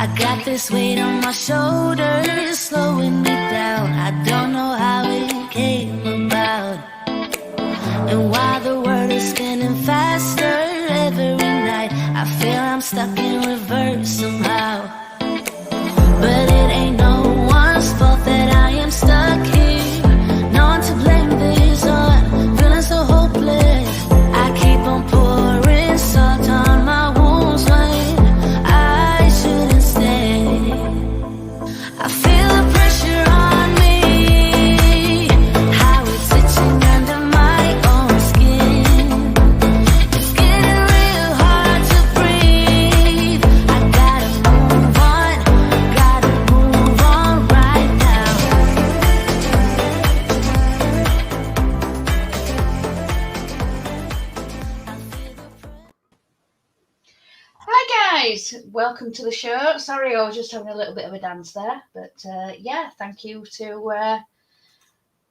I got this weight on my shoulders, slowing me down. I don't know how it came about. And while the world is spinning faster every night, I feel I'm stuck in reverse somehow. But it ain't no one's fault that I am stuck here. No one to blame this on, feeling so hopeless. I keep on pouring salt on my wounds when I shouldn't stay. I feel the pressure on me, how it's itching under my own skin. It's getting real hard to breathe. I gotta move on right now. Hi guys, welcome to the show. Sorry, I was just having a little bit of a dance there, but yeah, thank you to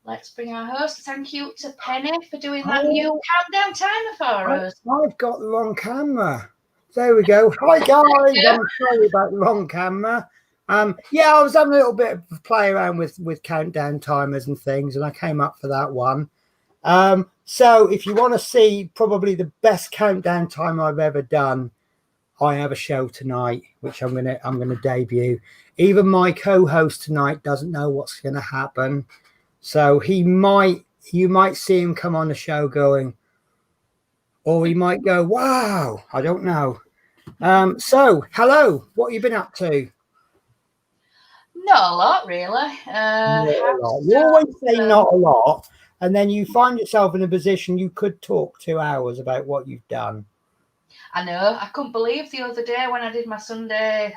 let's bring our host. Thank you to Penny for doing that new countdown timer for us. I've got the wrong camera. There we go. Hi guys, I'm sorry about the wrong camera. Yeah, I was having a little bit of play around with countdown timers and things, and I came up for that one. So if you want to see probably the best countdown timer I've ever done, I have a show tonight, which I'm gonna debut. Even my co-host tonight doesn't know what's gonna happen, so you might see him come on the show going, or he might go, "Wow!" I don't know. So hello, what have you been up to? Not a lot, really. Not a lot. You always say not a lot, and then you find yourself in a position you could talk 2 hours about what you've done. I know. I couldn't believe the other day when I did my Sunday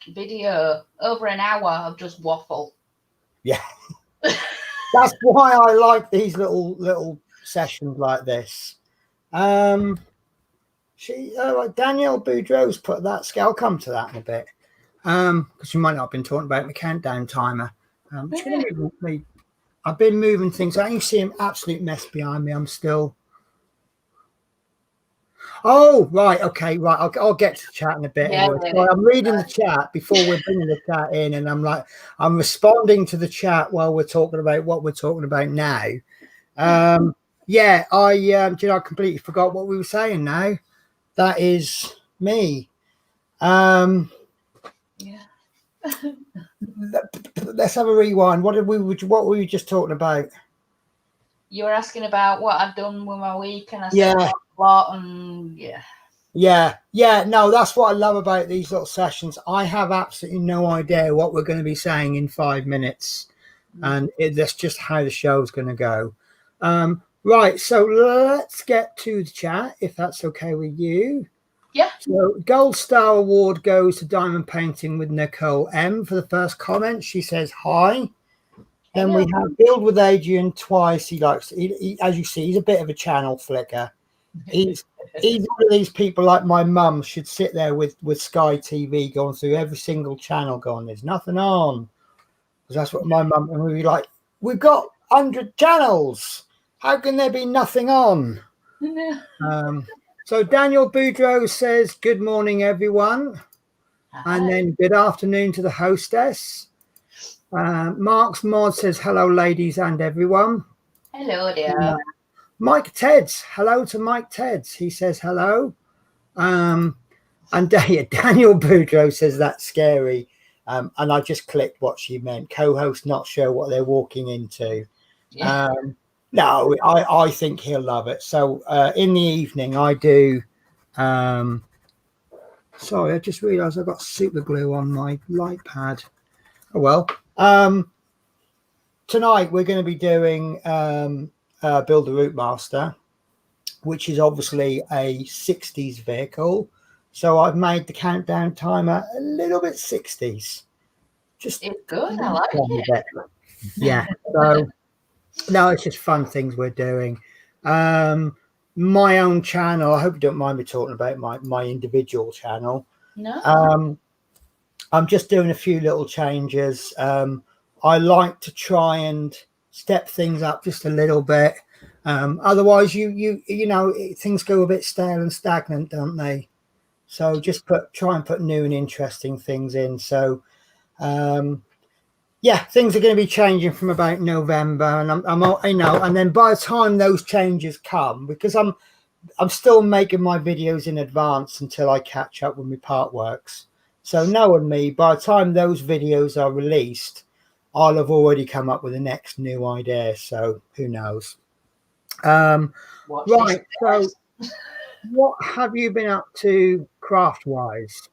video, over an hour of just waffle. Yeah, that's why I like these little sessions like this. Danielle Boudreau's put that. I'll come to that in a bit, because you might not have been talking about the countdown timer. I've been moving things. I can see an absolute mess behind me. I'm still. Oh, right. Okay. Right. I'll get to the chat in a bit. Yeah, Anyway. So I'm reading the chat before we're bringing the chat in, and I'm responding to the chat while we're talking about what we're talking about now. Yeah, I completely forgot what we were saying now. That is me. Yeah. Let's have a rewind. What were we just talking about? You were asking about what I've done with my week, and I said Yeah. a lot, and Yeah. No, that's what I love about these little sessions. I have absolutely no idea what we're going to be saying in 5 minutes, and that's just how the show's going to go. Right, so let's get to the chat, if that's okay with you. Yeah. So Gold Star Award goes to Diamond Painting with Nicole M for the first comment. She says hi. Then we have Build with Adrian twice. He likes, as you see, he's a bit of a channel flicker. He's one of these people like my mum should sit there with Sky TV going through every single channel going, there's nothing on. Because that's what my mum, and we'd be like, we've got 100 channels. How can there be nothing on? So Daniel Boudreau says, good morning, everyone. Hi. And then good afternoon to the hostess. Mark's Mod says, hello, ladies and everyone. Hello there. Mike Teds, hello to Mike Teds. He says hello. And Daniel Boudreau says that's scary. And I just clicked what she meant. Co-host not sure what they're walking into. Yeah. No, I think he'll love it. So in the evening, I do. Sorry, I just realised I've got super glue on my light pad. Oh well. Tonight we're going to be doing Build the Route Master, which is obviously a 60s vehicle. So I've made the countdown timer a little bit 60s. Just it's good. I like it. Yeah. So no, it's just fun things we're doing. My own channel. I hope you don't mind me talking about my individual channel. No. I'm just doing a few little changes. I like to try and step things up just a little bit. Otherwise, you know, things go a bit stale and stagnant, don't they? So just try and put new and interesting things in. So yeah, things are going to be changing from about November, and I'm and then by the time those changes come, because I'm still making my videos in advance until I catch up with my part works. So knowing me, by the time those videos are released, I'll have already come up with the next new idea. So who knows? Right. So what have you been up to craft wise?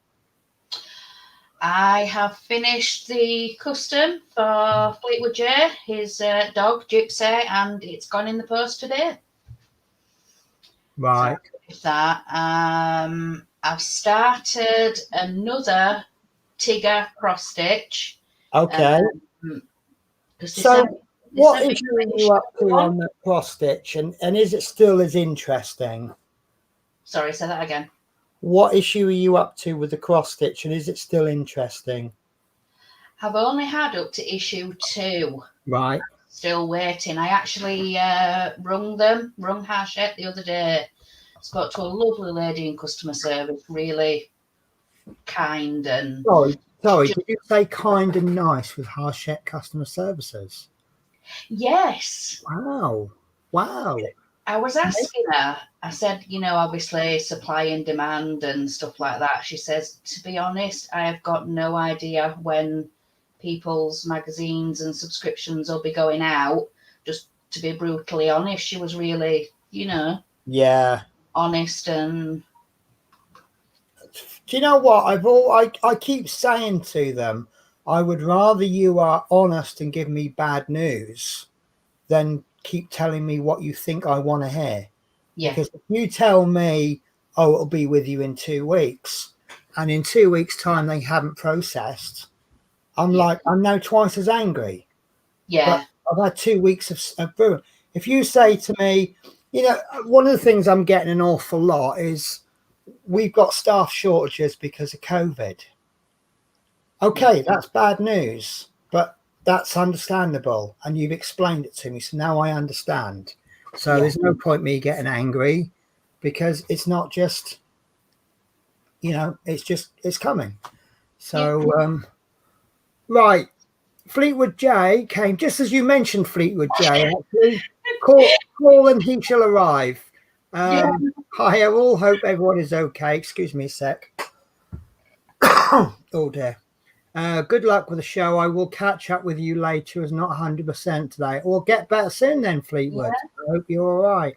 I have finished the custom for Fleetwood J, his dog Gypsy, and it's gone in the post today. Right. So that I've started another Tigger cross stitch. Okay. So what issue are you up to on the cross stitch, and is it still as interesting? Sorry, say that again. What issue are you up to with the cross stitch, and is it still interesting? I've only had up to issue 2. Right. Still waiting. I actually rung Hachette the other day. Spoke to a lovely lady in customer service, really kind and. Sorry, did you say kind and nice with Hachette customer services? Yes. Wow. I was asking her, I said, obviously supply and demand and stuff like that. She says, to be honest, I have got no idea when people's magazines and subscriptions will be going out. Just to be brutally honest, she was really, yeah, honest. And do you know what I keep saying to them, I would rather you are honest and give me bad news than keep telling me what you think I want to hear. Yeah. Because if you tell me, oh, it'll be with you in 2 weeks, and in 2 weeks' time they haven't processed, I'm now twice as angry. Yeah. But I've had 2 weeks of brewing. If you say to me, one of the things I'm getting an awful lot is we've got staff shortages because of COVID. Okay, that's bad news, but that's understandable, and you've explained it to me, so now I understand. So there's no point me getting angry, because it's not just, it's coming. So right, Fleetwood J came just as you mentioned Fleetwood J. Actually, call and he shall arrive. Hi, I all hope everyone is okay. Excuse me a sec. Oh dear. Good luck with the show. I will catch up with you later, as not 100% today. Or get better soon then, Fleetwood. I hope you're all right.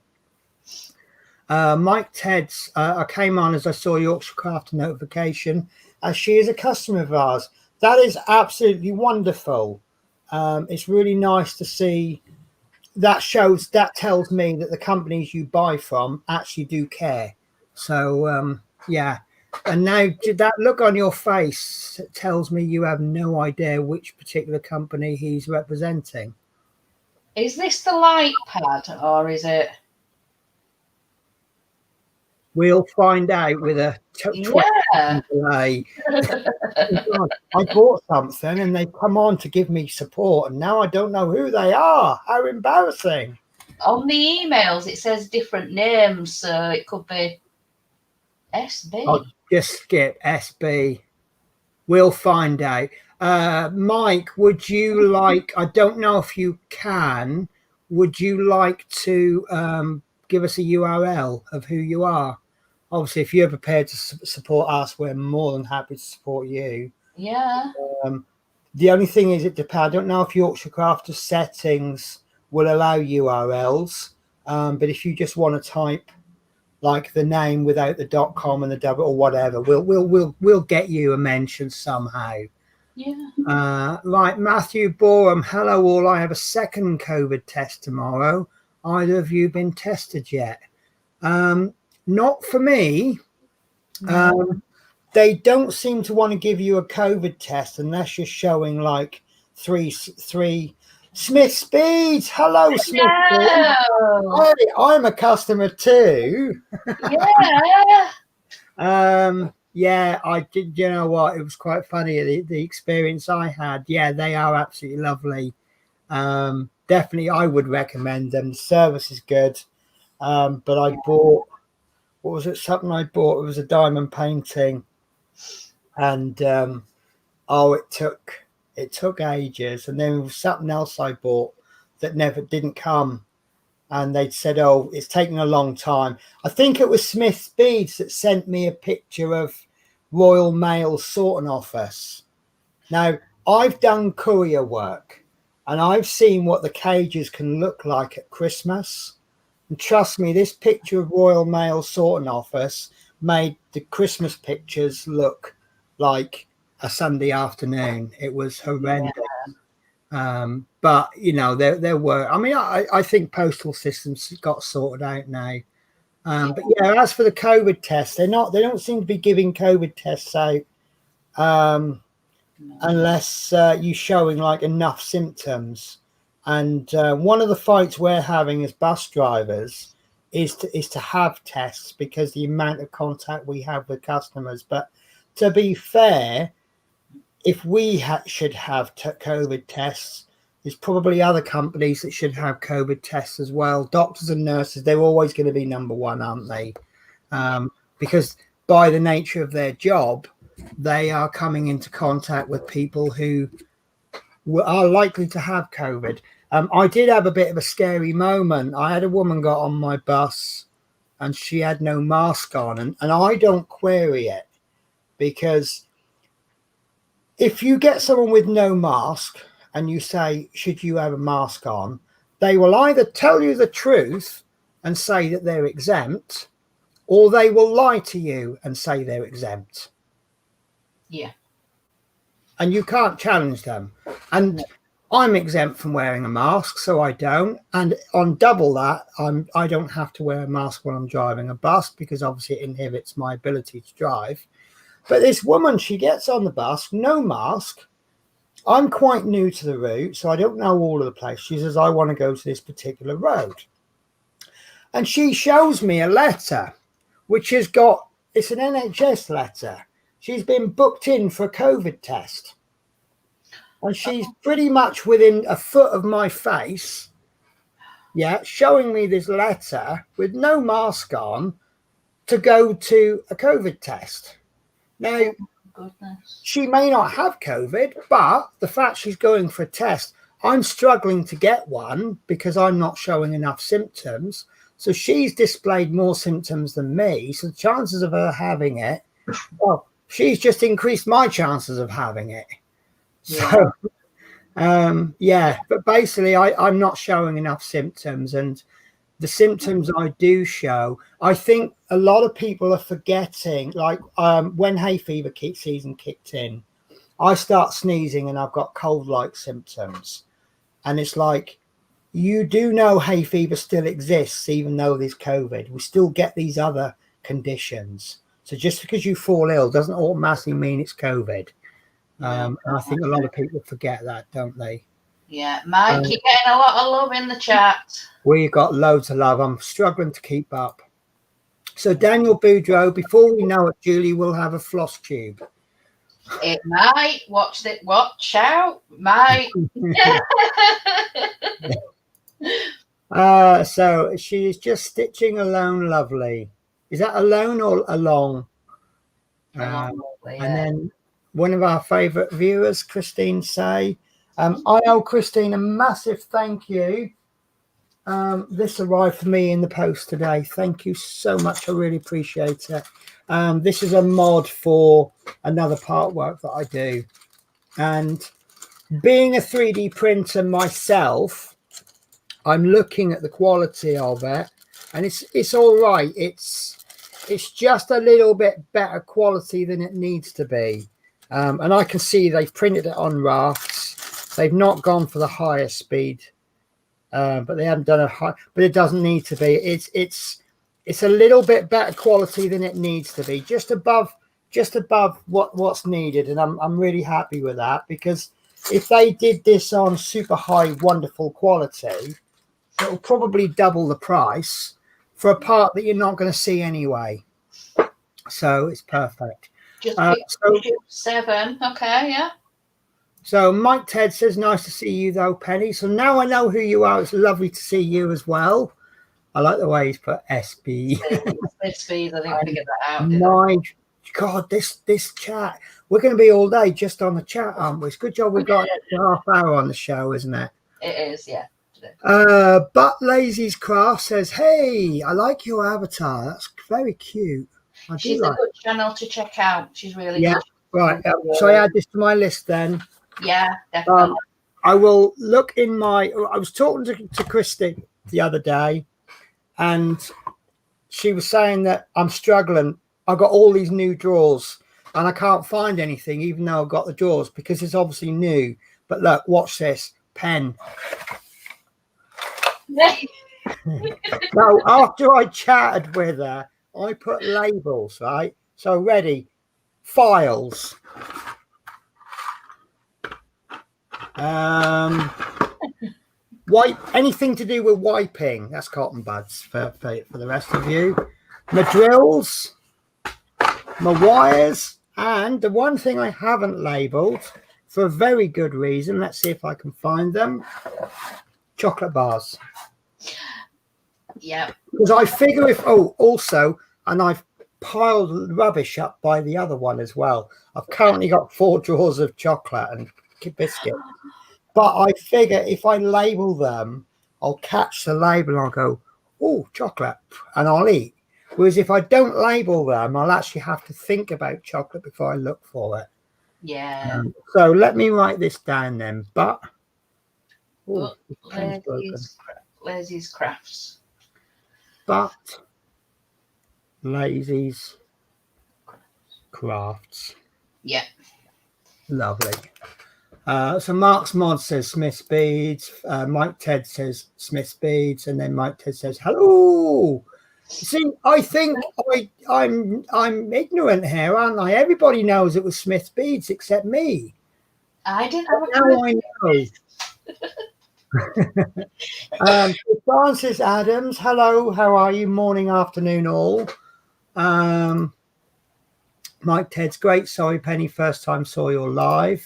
Mike Ted's, I came on as I saw Yorkshire Craft notification, as she is a customer of ours. That is absolutely wonderful. It's really nice to see. That tells me that the companies you buy from actually do care. So, yeah. And now that look on your face tells me you have no idea which particular company he's representing. Is this the light pad, or is it? We'll find out with a delay. I bought something and they come on to give me support, and now I don't know who they are. How embarrassing. On the emails, it says different names, so it could be SB. I'll just skip SB. We'll find out. Mike, would you like, I don't know if you can, would you like to give us a URL of who you are? Obviously, if you're prepared to support us, we're more than happy to support you. Yeah. The only thing is, it depends. I don't know if Yorkshire Crafters settings will allow URLs, but if you just want to type like the name without the .com and the double or whatever, we'll get you a mention somehow. Yeah. Right, Matthew Boreham. Hello all. I have a second COVID test tomorrow. Either of you been tested yet? Not for me. They don't seem to want to give you a COVID test unless you're showing like three Smith Speeds. Hello, Smith Speeds. Hi, I'm a customer too. Yeah, I did. You know what? It was quite funny, the experience I had. Yeah, they are absolutely lovely. Definitely, I would recommend them. The service is good. But I bought what was it? Something I bought. It was a diamond painting, and it took ages. And then there was something else I bought that didn't come, and they'd said, "Oh, it's taking a long time." I think it was Smith's Beads that sent me a picture of Royal Mail sorting office. Now, I've done courier work, and I've seen what the cages can look like at Christmas. And trust me, this picture of Royal Mail sorting office made the Christmas pictures look like a Sunday afternoon. It was horrendous. But you know, there were. I mean, I think postal systems got sorted out now. But yeah, as for the COVID tests, they don't seem to be giving COVID tests out unless you're showing like enough symptoms. And one of the fights we're having as bus drivers is to have tests, because the amount of contact we have with customers. But to be fair, if we should have COVID tests, there's probably other companies that should have COVID tests as well. Doctors and nurses, they're always going to be number one, aren't they? Because by the nature of their job, they are coming into contact with people who are likely to have COVID. I did have a bit of a scary moment. I had a woman got on my bus and she had no mask on, and I don't query it, because if you get someone with no mask and you say, should you have a mask on, they will either tell you the truth and say that they're exempt, or they will lie to you and say they're exempt. Yeah. And you can't challenge them. And I'm exempt from wearing a mask, so I don't. And on double that, I don't have to wear a mask when I'm driving a bus, because obviously it inhibits my ability to drive. But this woman, she gets on the bus, no mask. I'm quite new to the route, so I don't know all of the place. She says, I want to go to this particular road. And she shows me a letter, which has got, it's an NHS letter. She's been booked in for a COVID test. And she's pretty much within a foot of my face, showing me this letter with no mask on to go to a COVID test. Now, she may not have COVID, but the fact she's going for a test, I'm struggling to get one because I'm not showing enough symptoms. So she's displayed more symptoms than me. So the chances of her having it, well, she's just increased my chances of having it. So, but basically I'm not showing enough symptoms, and the symptoms I do show, I think a lot of people are forgetting, like when hay fever season kicked in, I start sneezing and I've got cold-like symptoms. And it's like, you do know hay fever still exists, even though there's COVID. We still get these other conditions. So just because you fall ill doesn't automatically mean it's COVID. And I think a lot of people forget that, don't they? Yeah, Mike, you're getting a lot of love in the chat. We got loads of love. I'm struggling to keep up. So Daniel Boudreau, before we know it, Julie will have a floss tube. It might. Watch out. Might. So she is just stitching alone, lovely. Is that alone or along? And then one of our favourite viewers, Christine Say. I owe Christine a massive thank you. This arrived for me in the post today. Thank you so much. I really appreciate it. This is a mod for another part work that I do. And being a 3D printer myself, I'm looking at the quality of it, and it's all right. It's just a little bit better quality than it needs to be. And I can see they've printed it on rafts. They've not gone for the higher speed, but they haven't done a high. But it doesn't need to be. It's a little bit better quality than it needs to be, just above what's needed. And I'm really happy with that, because if they did this on super high, wonderful quality, it'll probably double the price for a part that you're not going to see anyway. So it's perfect. Just 7. Okay, yeah. So Mike Ted says, nice to see you though, Penny. So now I know who you are. It's lovely to see you as well. I like the way he's put SB. Speed, I didn't figure that out. My God, this chat. We're going to be all day just on the chat, aren't we? It's a good job we've got an extra half hour on the show, isn't it? It is, yeah. But Lazy's Craft says, "Hey, I like your avatar. That's very cute. She's a good channel to check out. She's really good. Right. So I add this to my list then. Yeah, definitely. I will look in my. I was talking to Christy the other day, and she was saying that I'm struggling. I've got all these new drawers, and I can't find anything, even though I've got the drawers because it's obviously new. But look, watch this pen. So after I chatted with her, I put labels, right? So ready, files. Wipe anything to do with wiping. That's cotton buds for the rest of you. My drills, my wires, and the one thing I haven't labeled for a very good reason. Let's see if I can find them. Chocolate bars. Yeah. Because I figure if also, and I've piled rubbish up by the other one as well. I've currently got 4 drawers of chocolate and biscuits. But I figure if I label them, I'll catch the label and I'll go, oh, chocolate, and I'll eat. Whereas if I don't label them, I'll actually have to think about chocolate before I look for it. Yeah. So let me write this down then. But Lazy's Crafts. But Lazy's Crafts. Yeah. Lovely. So Mark's Mod says Smith's Beads. Mike Ted says Smith's Beads, and then Mike Ted says hello. See, I think I'm ignorant here, aren't I? Everybody knows it was Smith's Beads except me. I didn't have a clue. Now I know. Francis Adams, hello. How are you? Morning, afternoon, all. Mike Ted's great. Sorry, Penny. First time saw you live.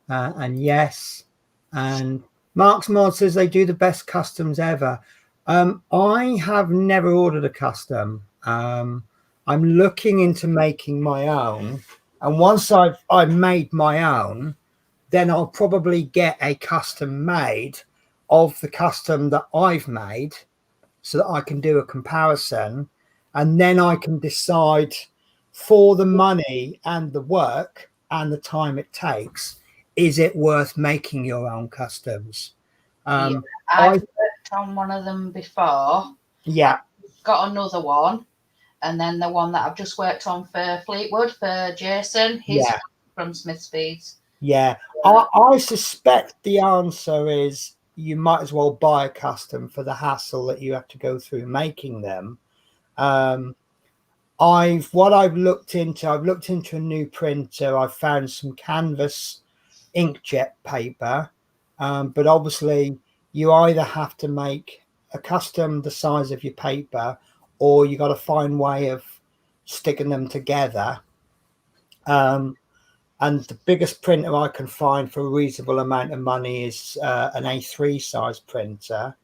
And yes, and Mark's Mod says they do the best customs ever. I have never ordered a custom. I'm looking into making my own, and once I've made my own, then I'll probably get a custom made of the custom that I've made, so that I can do a comparison, and then I can decide for the money and the work and the time it takes. Is it worth making your own customs? I've worked on one of them before. Yeah. Got another one. And then the one that I've just worked on for Fleetwood, for Jason, he's from Smith's Beads. Yeah. I suspect the answer is you might as well buy a custom for the hassle that you have to go through making them. I've looked into a new printer. I've found some canvas inkjet paper, but obviously you either have to make a custom the size of your paper, or you got to find a way of sticking them together. And the biggest printer I can find for a reasonable amount of money is an A3 size printer,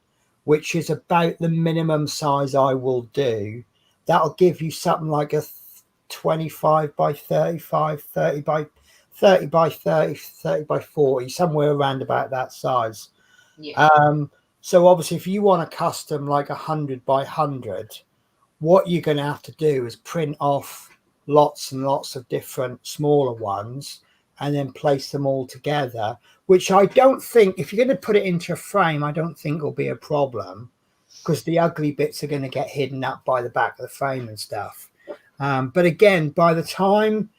which is about the minimum size I will do. That'll give you something like a 25 by 35, 30 by 30 by 30, 30 by 40, somewhere around about that size. Yeah. So obviously if you want a custom like 100 by 100, what you're going to have to do is print off lots and lots of different smaller ones and then place them all together, which I don't think, if you're going to put it into a frame, I don't think will be a problem, because the ugly bits are going to get hidden up by the back of the frame and stuff. But again, by the time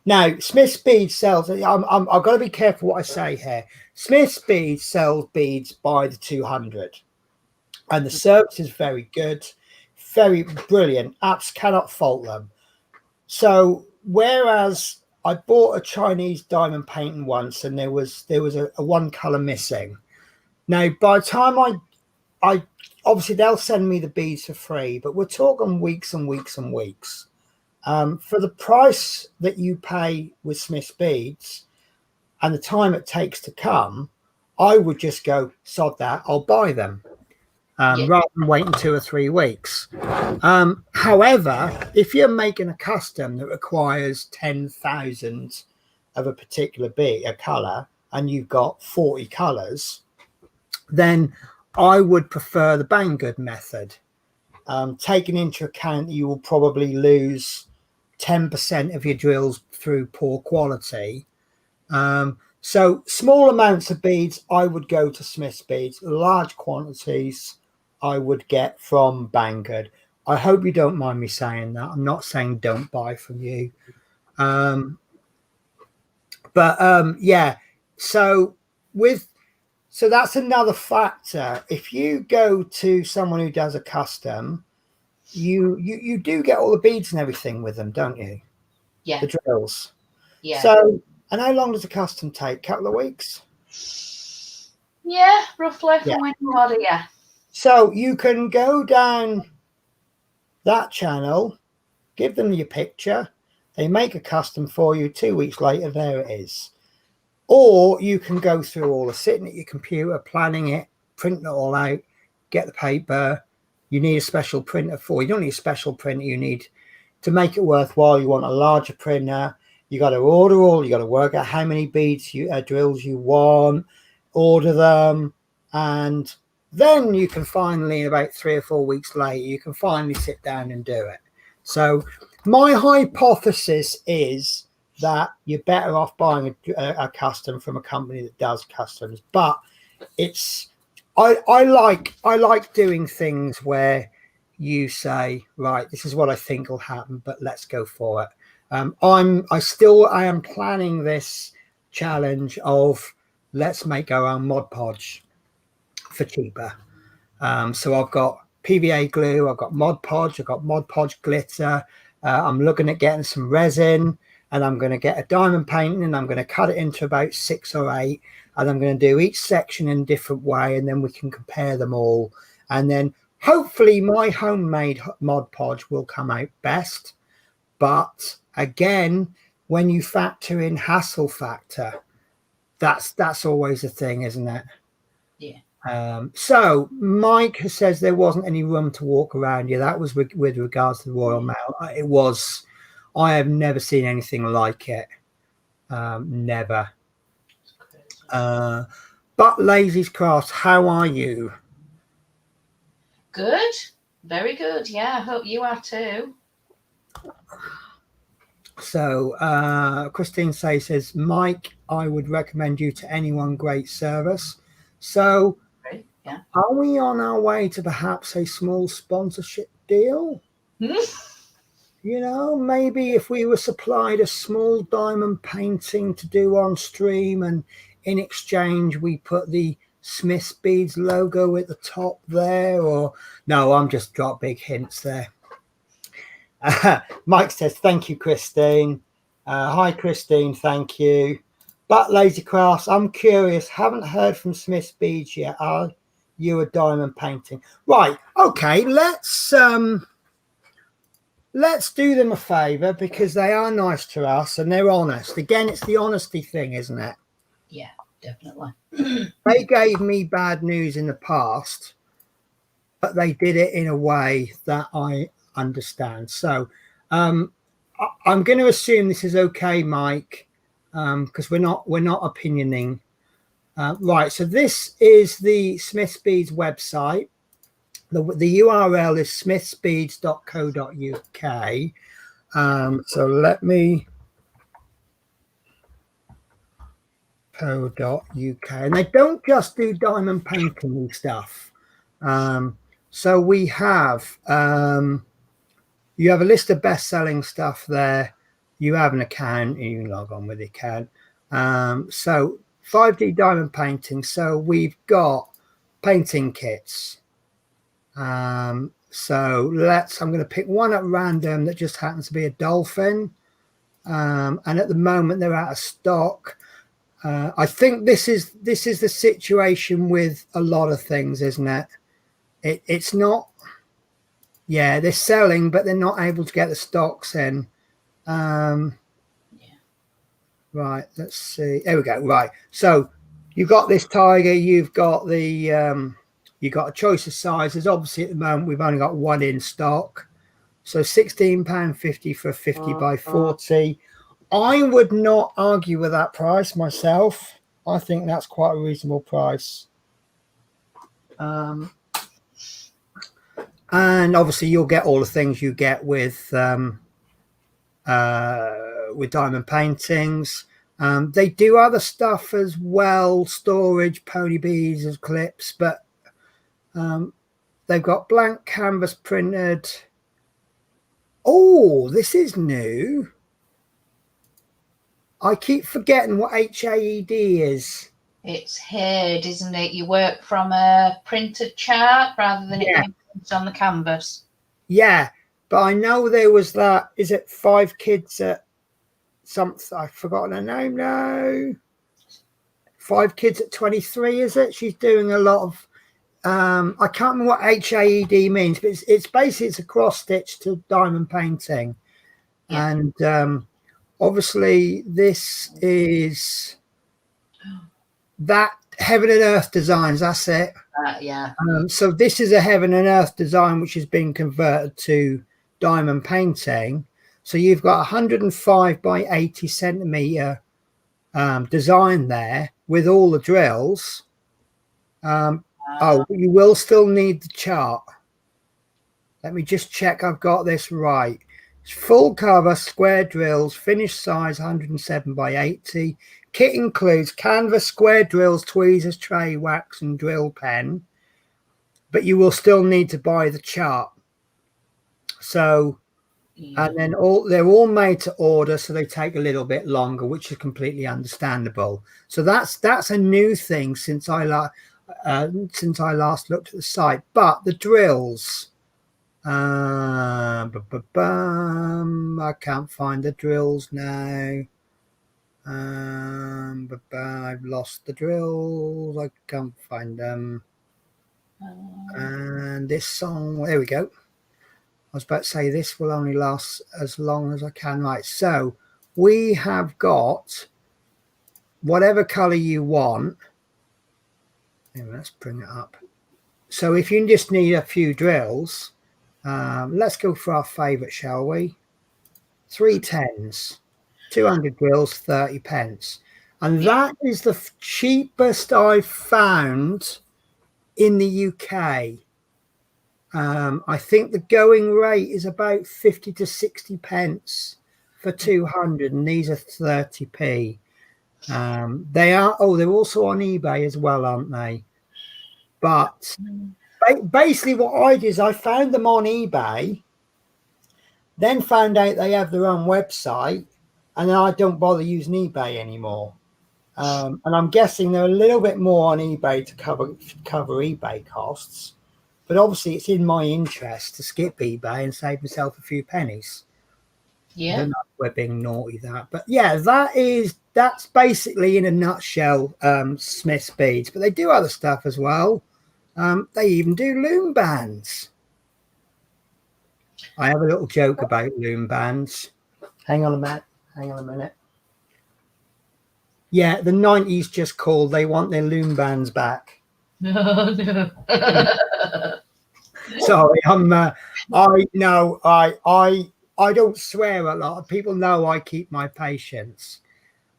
now, Smith's Beads sells. I've got to be careful what I say here. Smith's Beads sells beads by the 200, and the service is very good, very brilliant. Apps cannot fault them. So, whereas I bought a Chinese diamond painting once, and there was a one color missing. Now, by the time I obviously they'll send me the beads for free, but we're talking weeks and weeks and weeks. For the price that you pay with Smith's Beads and the time it takes to come, I would just go, sod that, I'll buy them. rather than waiting 2 or 3 weeks. However, if you're making a custom that requires 10,000 of a particular bit, a color, and you've got 40 colors, then I would prefer the Banggood method. Taking into account that you will probably lose 10% of your drills through poor quality. So small amounts of beads, I would go to Smith's Beads. Large quantities, I would get from Banggood. I hope you don't mind me saying that. I'm not saying don't buy from you. Yeah, so that's another factor. If you go to someone who does a custom, you do get all the beads and everything with them, don't you? Yeah. The drills. Yeah. So, and how long does a custom take? Couple of weeks? Yeah, roughly from when you order, yeah. So you can go down that channel, give them your picture, they make a custom for you, 2 weeks later, there it is. Or you can go through all the sitting at your computer, planning it, printing it all out, get the paper. You need a special printer you don't need a special printer, you need to make it worthwhile. You want a larger printer. You got to you got to work out how many beads drills you want, order them, and then you can finally, about 3 or 4 weeks later, you can finally sit down and do it. So my hypothesis is that you're better off buying a custom from a company that does customs. But I like doing things where you say, right, this is what I think will happen, but let's go for it. I am planning this challenge of let's make our own Mod Podge for cheaper. So I've got PVA glue, I've got Mod Podge, I've got Mod Podge glitter. I'm looking at getting some resin, and I'm going to get a diamond painting, and I'm going to cut it into about 6 or 8, and I'm going to do each section in a different way, and then we can compare them all. And then hopefully my homemade Mod Podge will come out best. But again, when you factor in hassle factor, that's always a thing, isn't it? Yeah. So Mike says there wasn't any room to walk around. Yeah, that was with regards to the Royal Mail. It was. I have never seen anything like it. Never. But Lazy's Crafts, how are you? Good. Very good. Yeah, I hope you are too. So Christine says, Mike, I would recommend you to anyone. Great service. So Great. Yeah. Are we on our way to perhaps a small sponsorship deal? You know, maybe if we were supplied a small diamond painting to do on stream, and in exchange we put the Smith's Beads logo at the top there, or no, I'm just drop big hints there. Mike says, thank you, Christine. Hi, Christine, thank you. But Lazy Crafts, I'm curious, haven't heard from Smith's Beads yet. Are you a diamond painting? Right, okay, let's do them a favor, because they are nice to us and they're honest. Again, it's the honesty thing, isn't it? Yeah, definitely. They gave me bad news in the past, but they did it in a way that I understand. So I'm going to assume this is okay, Mike, because we're not opinioning. Right, so this is the Smith's Beads website. The URL is smithsbeads.co.uk. So let me .co.uk, and they don't just do diamond painting stuff. So we have you have a list of best-selling stuff there. You have an account, and you can log on with the account. So 5D diamond painting. So we've got painting kits. So I'm going to pick one at random that just happens to be a dolphin. And at the moment they're out of stock. I think this is the situation with a lot of things, isn't it? It's not. Yeah, they're selling, but they're not able to get the stocks in. Yeah. Right, let's see. There we go. Right, so you've got this tiger. You've got the You got a choice of sizes. Obviously, at the moment, we've only got one in stock. So £16.50 for a 50 by 40. I would not argue with that price myself. I think that's quite a reasonable price. And obviously, you'll get all the things you get with diamond paintings. They do other stuff as well, storage, pony beads as clips, but they've got blank canvas printed. Oh, this is new. I keep forgetting what HAED is. It's HAED, isn't it? You work from a printed chart rather than it being printed on the canvas. Yeah, but I know there was that. Is it 5 kids at something? I've forgotten her name now. 5 kids at 23, is it? She's doing a lot of. I can't remember what HAED means, but it's basically it's a cross stitch to diamond painting, and obviously this is that Heaven and Earth Designs. That's it. So this is a Heaven and Earth design which has been converted to diamond painting. So you've got 105 by 80 centimeter design there with all the drills. Oh, you will still need the chart. Let me just check I've got this right. It's full cover, square drills, finished size 107 by 80. Kit includes canvas, square drills, tweezers, tray, wax, and drill pen. But you will still need to buy the chart. So, and then they're all made to order, so they take a little bit longer, which is completely understandable. So that's a new thing since I last looked at the site. But the drills, I can't find the drills now. I've lost the drills. I can't find them. And this song, there we go. I was about to say this will only last as long as I can. Right, so we have got whatever color you want. Anyway, let's bring it up. So if you just need a few drills, let's go for our favorite, shall we? 3 10s, 200 drills, 30 pence. And that is the cheapest I've found in the UK. I think the going rate is about 50 to 60 pence for 200, and these are 30p. They're also on eBay as well, aren't they? But basically what I did is I found them on eBay, then found out they have their own website, and then I don't bother using eBay anymore. And I'm guessing they're a little bit more on eBay to cover eBay costs. But obviously it's in my interest to skip eBay and save myself a few pennies. Yeah. I don't know if we're being naughty that. But yeah, that's basically in a nutshell Smith's beads. But they do other stuff as well. They even do loom bands. I have a little joke about loom bands. Hang on a minute. Yeah, the 90s just called. They want their loom bands back. No. Sorry, I don't swear a lot. People know I keep my patience.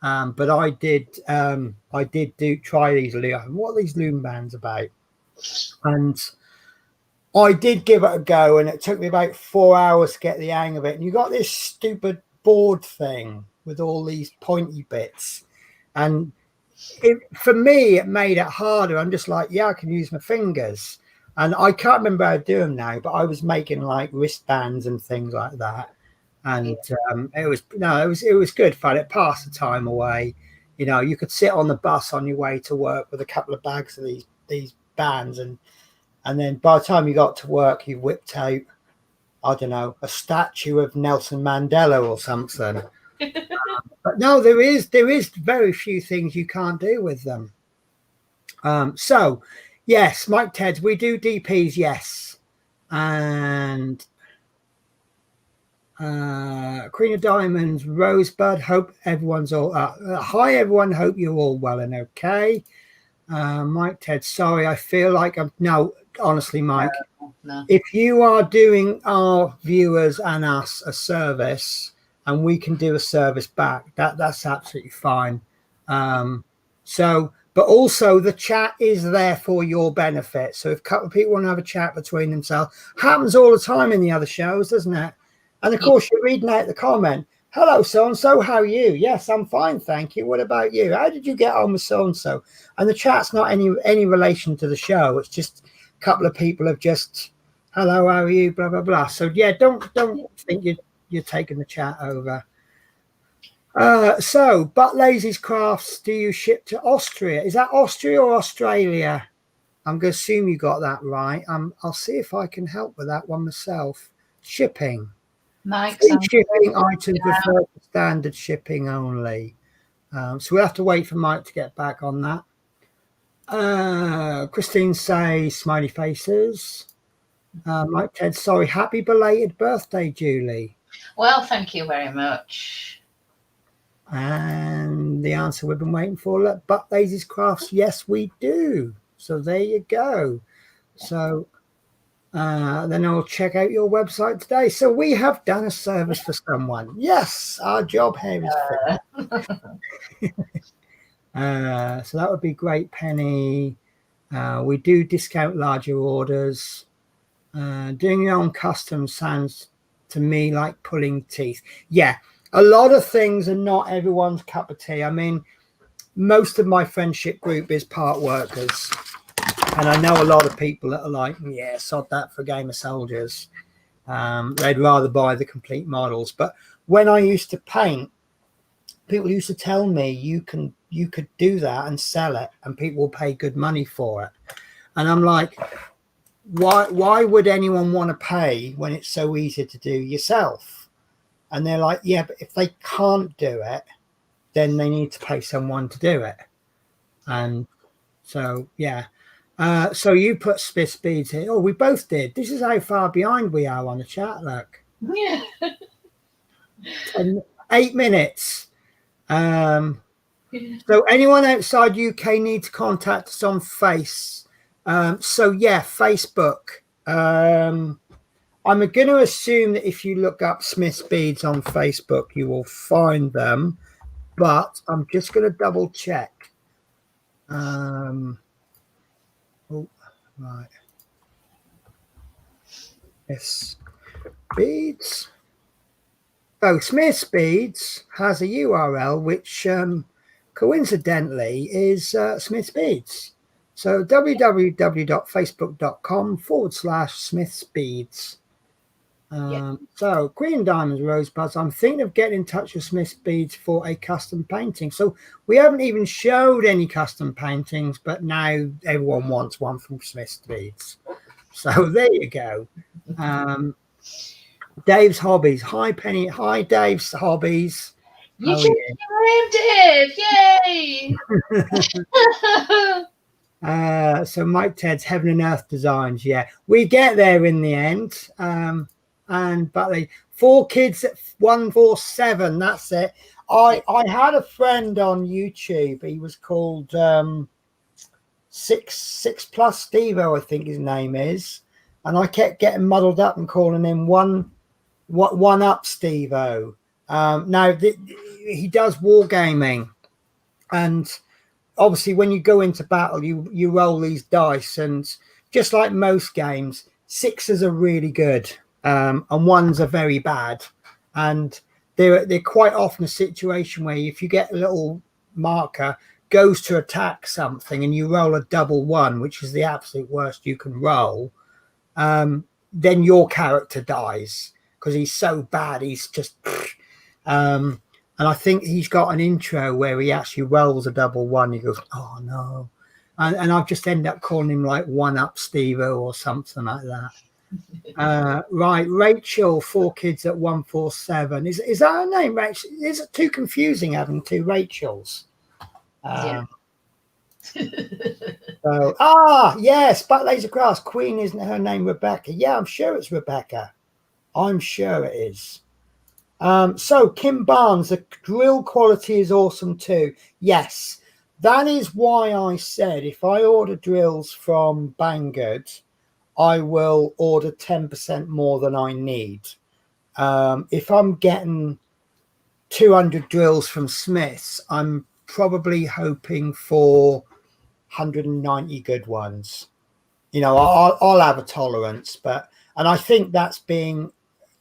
But I did try these. What are these loom bands about? And I did give it a go, and it took me about 4 hours to get the hang of it. And you got this stupid board thing with all these pointy bits, and for me it made it harder. I'm just like, yeah, I can use my fingers, and I can't remember how to do them now, but I was making like wristbands and things like that, and it was good fun. It passed the time away. You know, you could sit on the bus on your way to work with a couple of bags of these bands, and then by the time you got to work, you whipped out, I don't know, a statue of Nelson Mandela or something. But no, there is very few things you can't do with them. So yes, Mike Teds, we do DPs, yes. And Queen of Diamonds, Rosebud, hope everyone's all hi everyone, hope you're all well and okay. Mike Ted, sorry, I feel like I'm no, honestly, Mike. No. If you are doing our viewers and us a service, and we can do a service back, that's absolutely fine. But also the chat is there for your benefit. So if a couple of people want to have a chat between themselves, happens all the time in the other shows, doesn't it? And of course, you're reading out the comment. Hello, so and so. How are you? Yes, I'm fine, thank you. What about you? How did you get on with so and so? And the chat's not any relation to the show. It's just a couple of people have just, hello, how are you? Blah blah blah. So yeah, don't think you're taking the chat over. So, But Lazy's Crafts, do you ship to Austria? Is that Austria or Australia? I'm going to assume you got that right. I'll see if I can help with that one myself. Shipping. Mike, Free shipping items refer to standard shipping only. So we'll have to wait for Mike to get back on that. Christine says smiley faces. Mike Ted, sorry, happy belated birthday, Julie. Well, thank you very much. And the answer we've been waiting for, But Lazy's Crafts, yes, we do. So there you go. So then I'll check out your website today. So we have done a service for someone. Yes, our job here is so that would be great, Penny. We do discount larger orders. Doing your own custom sounds to me like pulling teeth. Yeah, a lot of things are not everyone's cup of tea. I mean, most of my friendship group is part workers. And I know a lot of people that are like, yeah, sod that for a game of soldiers. They'd rather buy the complete models. But when I used to paint, people used to tell me you could do that and sell it and people will pay good money for it. And I'm like, why would anyone want to pay when it's so easy to do yourself? And they're like, yeah, but if they can't do it, then they need to pay someone to do it. And so, yeah. So you put Smith's beads here. Oh, we both did. This is how far behind we are on the chat, look. Yeah. 8 minutes. So anyone outside UK need to contact us on Face. So yeah, Facebook. I'm going to assume that if you look up Smith's Beads on Facebook, you will find them. But I'm just going to double check. Oh, right. Yes. Beads. Oh, Smith's Beads has a URL which coincidentally is Smith's Beads. So www.facebook.com/Smith's Beads. So Queen Diamonds Rosebuds, I'm thinking of getting in touch with Smith's Beads for a custom painting. So we haven't even showed any custom paintings, but now everyone wants one from Smith's Beads. So there you go. Dave's Hobbies. Hi Penny. Hi Dave's Hobbies. You changed your name, Dave. Yay. So Mike Ted's Heaven and Earth Designs. Yeah, we get there in the end. And Butley, 4 kids at 147. That's it. I had a friend on YouTube. He was called 6 Plus Stevo, I think his name is, and I kept getting muddled up and calling him one up Stevo. Now he does wargaming, and obviously when you go into battle, you roll these dice, and just like most games, 6s are really good. And 1s are very bad, and they're quite often a situation where if you get a little marker goes to attack something and you roll a double 1, which is the absolute worst you can roll, then your character dies because he's so bad. He's just and I think he's got an intro where he actually rolls a double 1. He goes, oh no, and I've just ended up calling him like 1 up Stevo or something like that. Right, Rachel, 4 kids at 147. Is that her name, Rachel? Is it too confusing having 2 Rachels? Yeah. Yes, But Laser Grass. Queen, isn't her name Rebecca? Yeah, I'm sure it's Rebecca. I'm sure it is. So Kim Barnes, the drill quality is awesome too. Yes, That is why I said if I order drills from Banggood, I will order 10% more than I need. If I'm getting 200 drills from Smiths, I'm probably hoping for 190 good ones. You know, I'll have a tolerance, and I think that's being,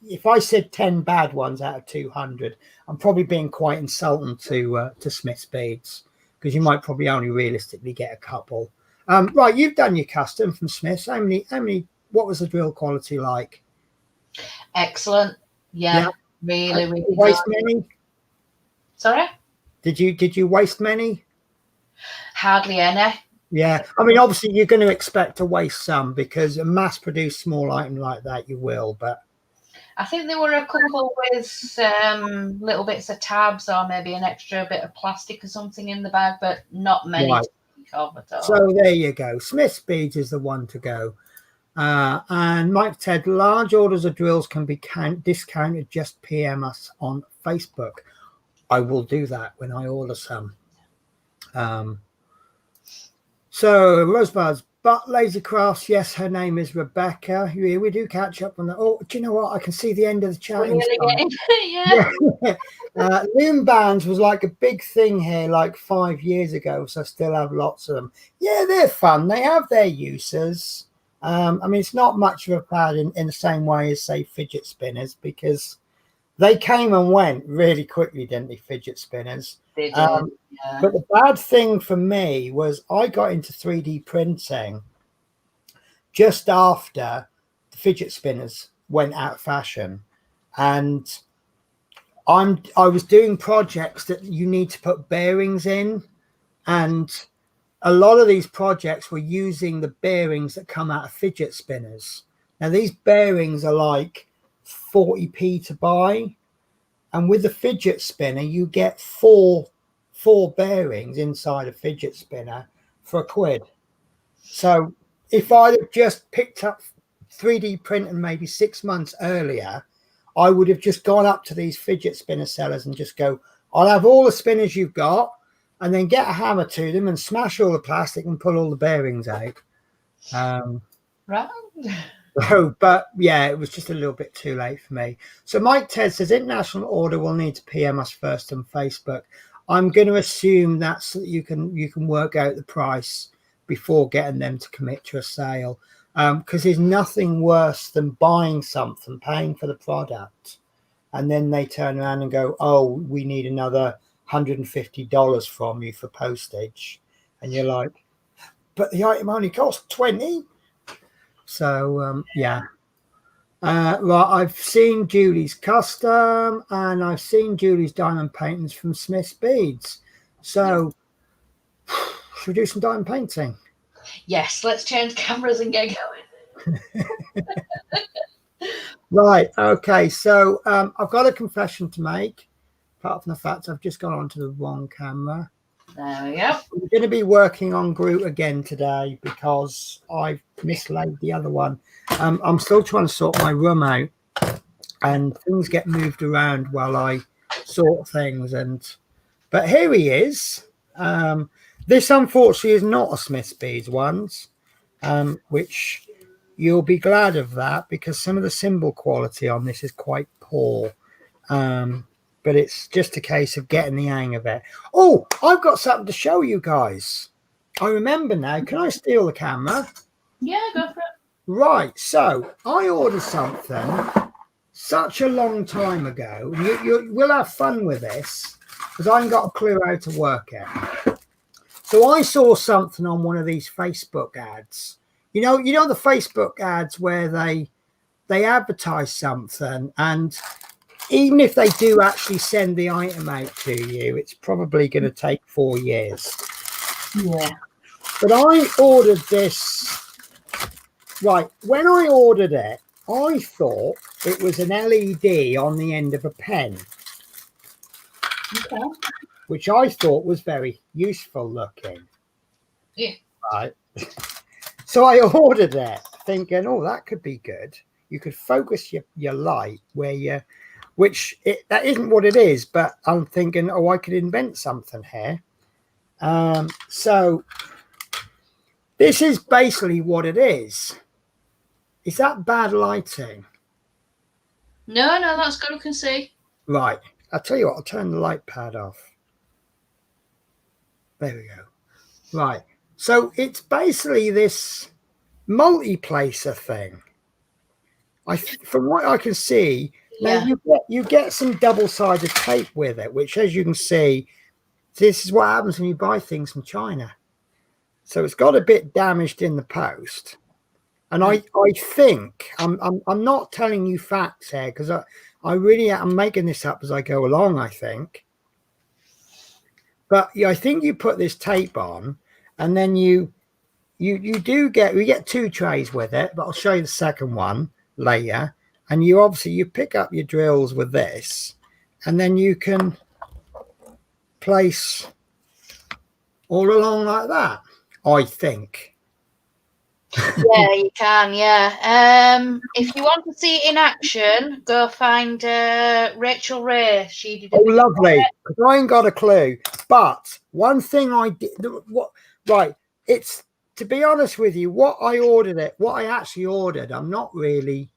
if I said 10 bad ones out of 200, I'm probably being quite insulting to Smiths Beads, because you might probably only realistically get a couple. Right, you've done your custom from Smiths. How many? What was the drill quality like? Excellent. Yeah. Really, really good. Waste many? Sorry? Did you waste many? Hardly any. Yeah, I mean, obviously you're going to expect to waste some, because a mass-produced small item like that you will, but I think there were a couple with little bits of tabs or maybe an extra bit of plastic or something in the bag, but not many right. to think of at all. So there you go. Smiths Beads is the one to go. And Mike Ted, large orders of drills can be discounted. Just PM us on Facebook. I will do that when I order some. So Rosebud's but Lazy Crafts, yes, her name is Rebecca. We do catch up on that. Oh, do you know what? I can see the end of the chatting. Yeah. Loom bands was like a big thing here like 5 years ago, so I still have lots of them. Yeah, they're fun. They have their uses. I mean, it's not much of a fad in the same way as, say, fidget spinners, because they came and went really quickly, didn't they, fidget spinners? They did, yeah. But the bad thing for me was I got into 3D printing just after the fidget spinners went out of fashion, and I was doing projects that you need to put bearings in, and a lot of these projects were using the bearings that come out of fidget spinners. Now these bearings are like 40p to buy, and with the fidget spinner you get four bearings inside a fidget spinner for £1. So if I'd have just picked up 3D printing maybe 6 months earlier, I would have just gone up to these fidget spinner sellers and just go, I'll have all the spinners you've got, and then get a hammer to them and smash all the plastic and pull all the bearings out. Right. Oh, but yeah, it was just a little bit too late for me. So Mike Ted says international order will need to PM us first on Facebook. I'm going to assume that's so that you can work out the price before getting them to commit to a sale, because there's nothing worse than buying something, paying for the product, and then they turn around and go, oh, we need another $150 from you for postage, and you're like, but the item only costs 20. So yeah. Right, I've seen Julie's custom, and I've seen Julie's diamond paintings from Smiths Beads. So should we do some diamond painting? Yes, let's change cameras and get going. Right, okay, so I've got a confession to make, apart from the fact I've just gone onto the wrong camera. There we go. We're going to be working on Groot again today because I've mislaid the other one. I'm still trying to sort my room out, and things get moved around while I sort things. But here he is. This, unfortunately, is not a Smiths Beads ones, which you'll be glad of that, because some of the symbol quality on this is quite poor. But it's just a case of getting the hang of it. Oh, I've got something to show you guys. I remember now. Can I steal the camera? Yeah, go for it. Right. So I ordered something such a long time ago. We'll have fun with this because I haven't got a clue how to work it. So I saw something on one of these Facebook ads. You know the Facebook ads where they advertise something, and even if they do actually send the item out to you, it's probably going to take 4 years. Yeah. But I ordered this. Right, when I ordered it, I thought it was an LED on the end of a pen. Okay. Which I thought was very useful looking. Yeah. Right. So I ordered it thinking, oh, that could be good. You could focus your light where that isn't what it is, but I'm thinking, oh, I could invent something here. So this is basically what it is. Is that bad lighting? No, that's good. We can see. Right. I'll tell you what, I'll turn the light pad off. There we go. Right. So it's basically this multi-placer thing. From what I can see, now you get some double-sided tape with it, which, as you can see, this is what happens when you buy things from China. So it's got a bit damaged in the post. And I think I'm not telling you facts here, because I really am making this up as I go along, I think. But yeah, I think you put this tape on, and then we get 2 trays with it, but I'll show you the second one later. And you pick up your drills with this, and then you can place all along like that, I think. Yeah, you can. Yeah. If you want to see it in action, go find Rachel Ray. She did. Oh, lovely. Because I ain't got a clue. But one thing I did. It's, to be honest with you, what I actually ordered. I'm not really.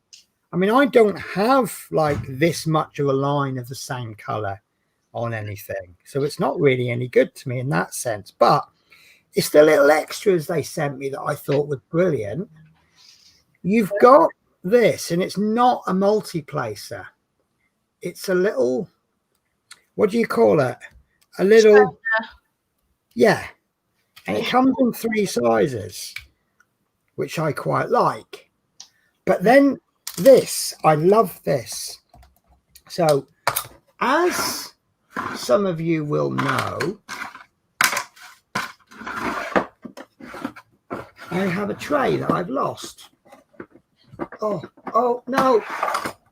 I mean, I don't have like this much of a line of the same color on anything, so it's not really any good to me in that sense. But it's the little extras they sent me that I thought were brilliant. You've got this, and it's not a multi-placer. It's a little, what do you call it? A little, yeah. And it comes in 3 sizes, which I quite like. But then this, I love this. So, as some of you will know, I have a tray that I've lost. Oh no.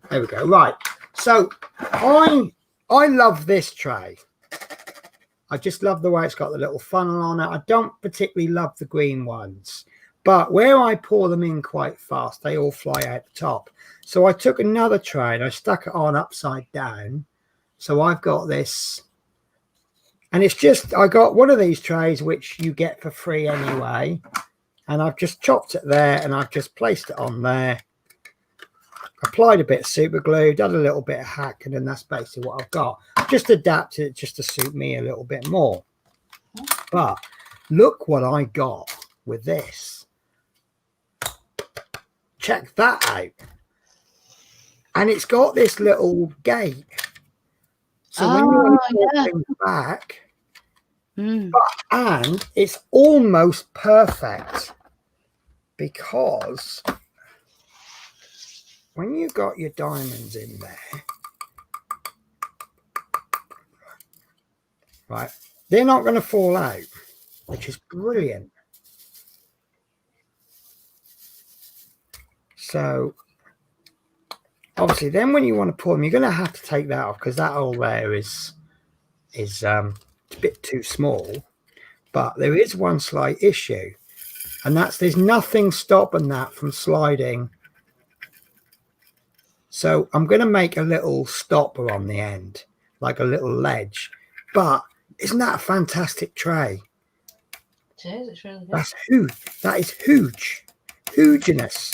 There we go. Right. So I love this tray. I just love the way it's got the little funnel on it. I don't particularly love the green ones, but where I pour them in quite fast, they all fly out the top. So I took another tray and I stuck it on upside down. So I've got this, and it's just, I got one of these trays, which you get for free anyway. And I've just chopped it there, and I've just placed it on there. Applied a bit of super glue, done a little bit of hack, and then that's basically what I've got. Just adapted it just to suit me a little bit more. But look what I got with this. Check that out. And it's got this little gate. So when you want to pull things back, and it's almost perfect, because when you got your diamonds in there, right, they're not going to fall out, which is brilliant. So obviously then when you want to pull them, you're going to have to take that off, because that hole there is a bit too small. But there is one slight issue, and that's there's nothing stopping that from sliding. So I'm going to make a little stopper on the end, like a little ledge. But isn't that a fantastic tray? It is. It's really good. That's huge. That is huge. Hugeness.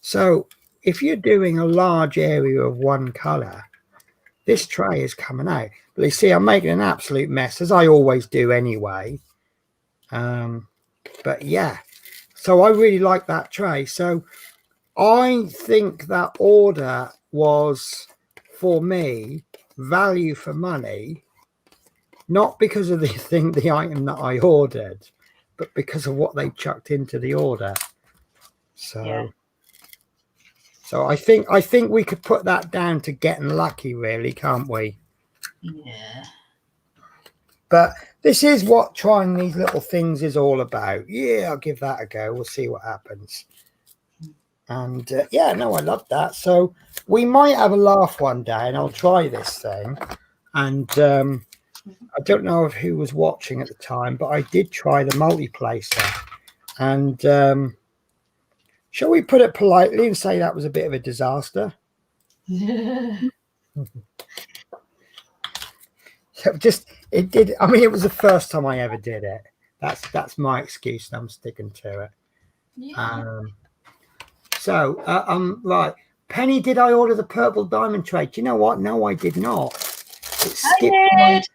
So if you're doing a large area of one color, this tray is coming out. But you see, I'm making an absolute mess, as I always do anyway. But yeah, so I really like that tray. So I think that order was, for me, value for money, not because of the item that I ordered, but because of what they chucked into the order. So yeah. So I think we could put that down to getting lucky, really, can't we? Yeah. But this is what trying these little things is all about. Yeah, I'll give that a go. We'll see what happens. And yeah, no, I love that. So we might have a laugh one day, and I'll try this thing. And I don't know if who was watching at the time, but I did try the multi-placer. And shall we put it politely and say that was a bit of a disaster? So It did. I mean, it was the first time I ever did it. That's my excuse, and I'm sticking to it. Yeah. Right. Penny, did I order the purple diamond tray? Do you know what? No, I did not. It skipped I did.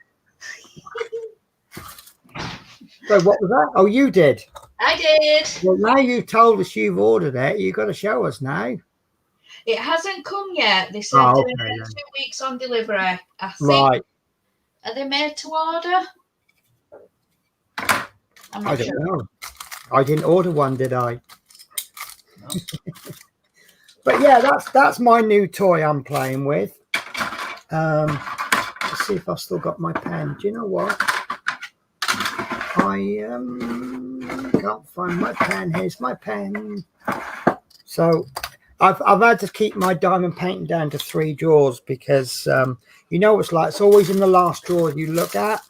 So what was that? Oh, you did. I did. Well, now you've told us you've ordered it. You've got to show us now. It hasn't come yet. They said Oh, they okay, were then. 2 weeks on delivery. I think. Right. Are they made to order? I'm I not don't sure. know. I didn't order one, did I? No. But yeah, that's my new toy I'm playing with. Let's see if I've still got my pen. Do you know what? I can't find my pen. Here's my pen. So I've had to keep my diamond painting down to 3 drawers because you know what it's like. It's always in the last drawer you look at,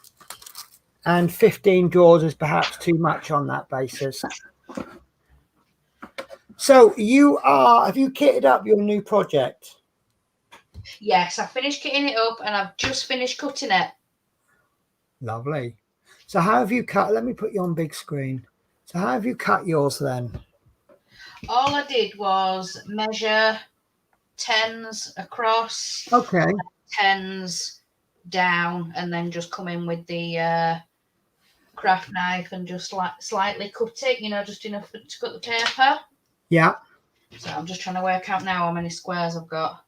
and 15 drawers is perhaps too much on that basis. So have you kitted up your new project? Yes, I finished kitting it up and I've just finished cutting it. Lovely. So how have you cut? Let me put you on big screen. So how have you cut yours then? All I did was measure 10s across, Okay. 10s down, and then just come in with the craft knife and just slightly cut it, just enough to cut the paper. Yeah. So I'm just trying to work out now how many squares I've got.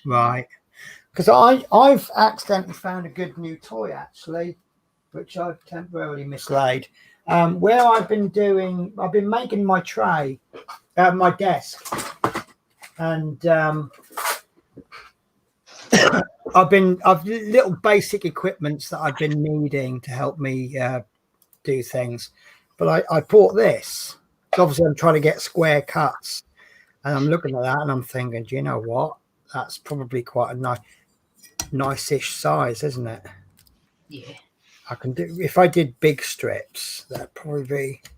Right. Because I've accidentally found a good new toy actually, which I've temporarily mislaid. Where I've been making my tray, my desk, and I've little basic equipments that I've been needing to help me do things. But I bought this. Obviously, I'm trying to get square cuts, and I'm looking at that and I'm thinking, do you know what? That's probably quite a nice-ish size, isn't it? Yeah. I can do if I did big strips, that'd probably be a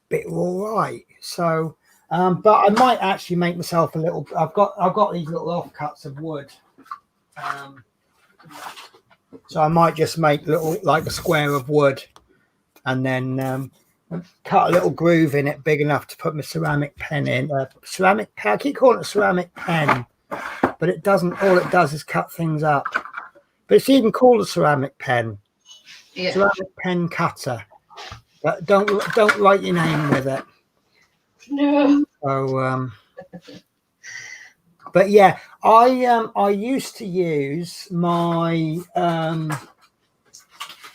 bit all right. So, but I might actually make myself a little. I've got these little offcuts of wood, so I might just make like a square of wood, and then cut a little groove in it big enough to put my ceramic pen in. Ceramic pen. I keep calling it a ceramic pen, but it doesn't. All it does is cut things up. But it's even called a ceramic pen. Yeah. Ceramic pen cutter. But don't write your name with it. No. So but yeah, I used to use my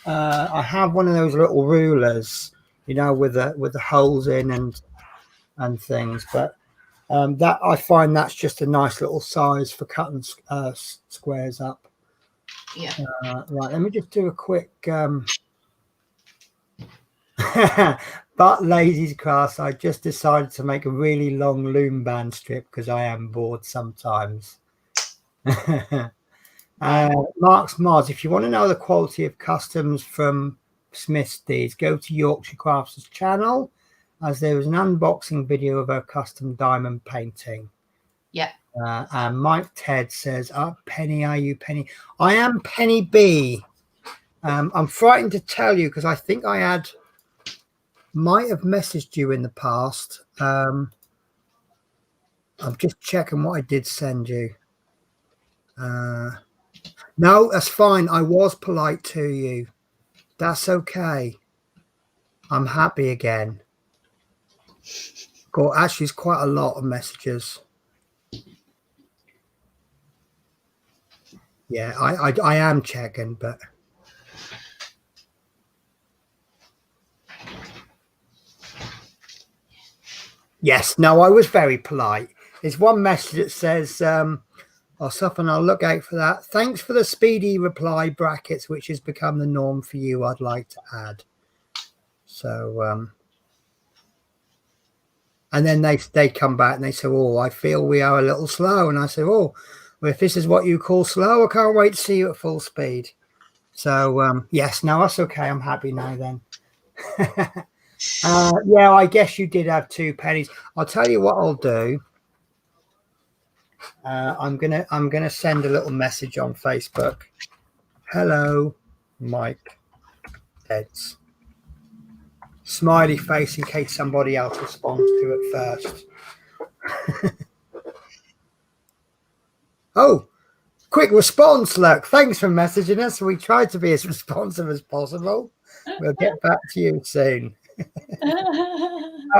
I have one of those little rulers, with the holes in and things, but that I find that's just a nice little size for cutting squares up. Yeah. Right, let me just do a quick but ladies class, I just decided to make a really long loom band strip because I am bored sometimes. Mark's Mars, if you want to know the quality of customs from Smith's Deeds, go to Yorkshire Crafters channel, as there is an unboxing video of a custom diamond painting. Yeah. And Mike Ted says, Penny, are you Penny? I am Penny B. I'm frightened to tell you because I think I might have messaged you in the past. I'm just checking what I did send you. No, that's fine. I was polite to you. That's okay. I'm happy again. Actually, it's quite a lot of messages. Yeah, I am checking, but yes, no, I was very polite. There's one message that says, I'll soften. I'll look out for that. Thanks for the speedy reply brackets, which has become the norm for you. I'd like to add. So, and then they come back and they say, oh, I feel we are a little slow. And I say, oh, well, if this is what you call slow, I can't wait to see you at full speed. So, yes, no, that's okay. I'm happy now then. Yeah, I guess you did have 2 pennies. I'll tell you what I'll do. I'm gonna send a little message on Facebook. Hello, Mike Heads. Smiley face in case somebody else responds to it first. Oh, quick response, look. Thanks for messaging us. We tried to be as responsive as possible. We'll get back to you soon.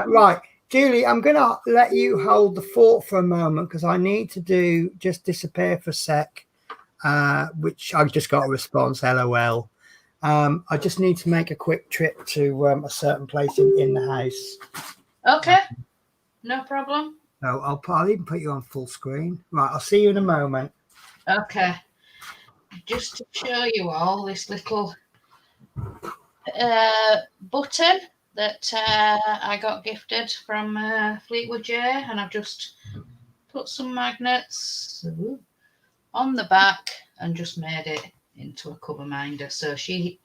Right, Julie, I'm going to let you hold the fort for a moment because I need to just disappear for a sec, which I've just got a response, LOL. I just need to make a quick trip to a certain place in the house. Okay, no problem. So I'll even put you on full screen. Right, I'll see you in a moment. Okay, just to show you all this little button that I got gifted from Fleetwood J, and I've just put some magnets on the back and just made it into a cover minder. So she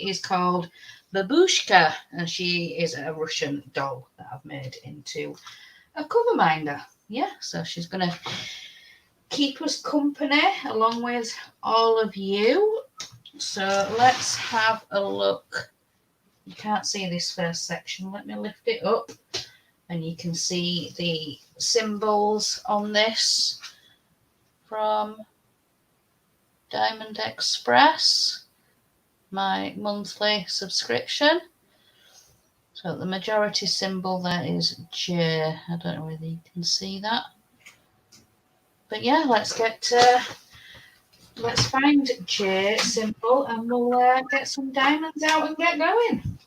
is called Babushka, and she is a Russian doll that I've made into a cover minder. Yeah, so she's gonna keep us company along with all of you. So let's have a look. You can't see this first section. Let me lift it up and you can see the symbols on this from Diamond Express, my monthly subscription. So the majority symbol there is J. I don't know whether you can see that. But yeah, let's find J symbol and we'll get some diamonds out and get going.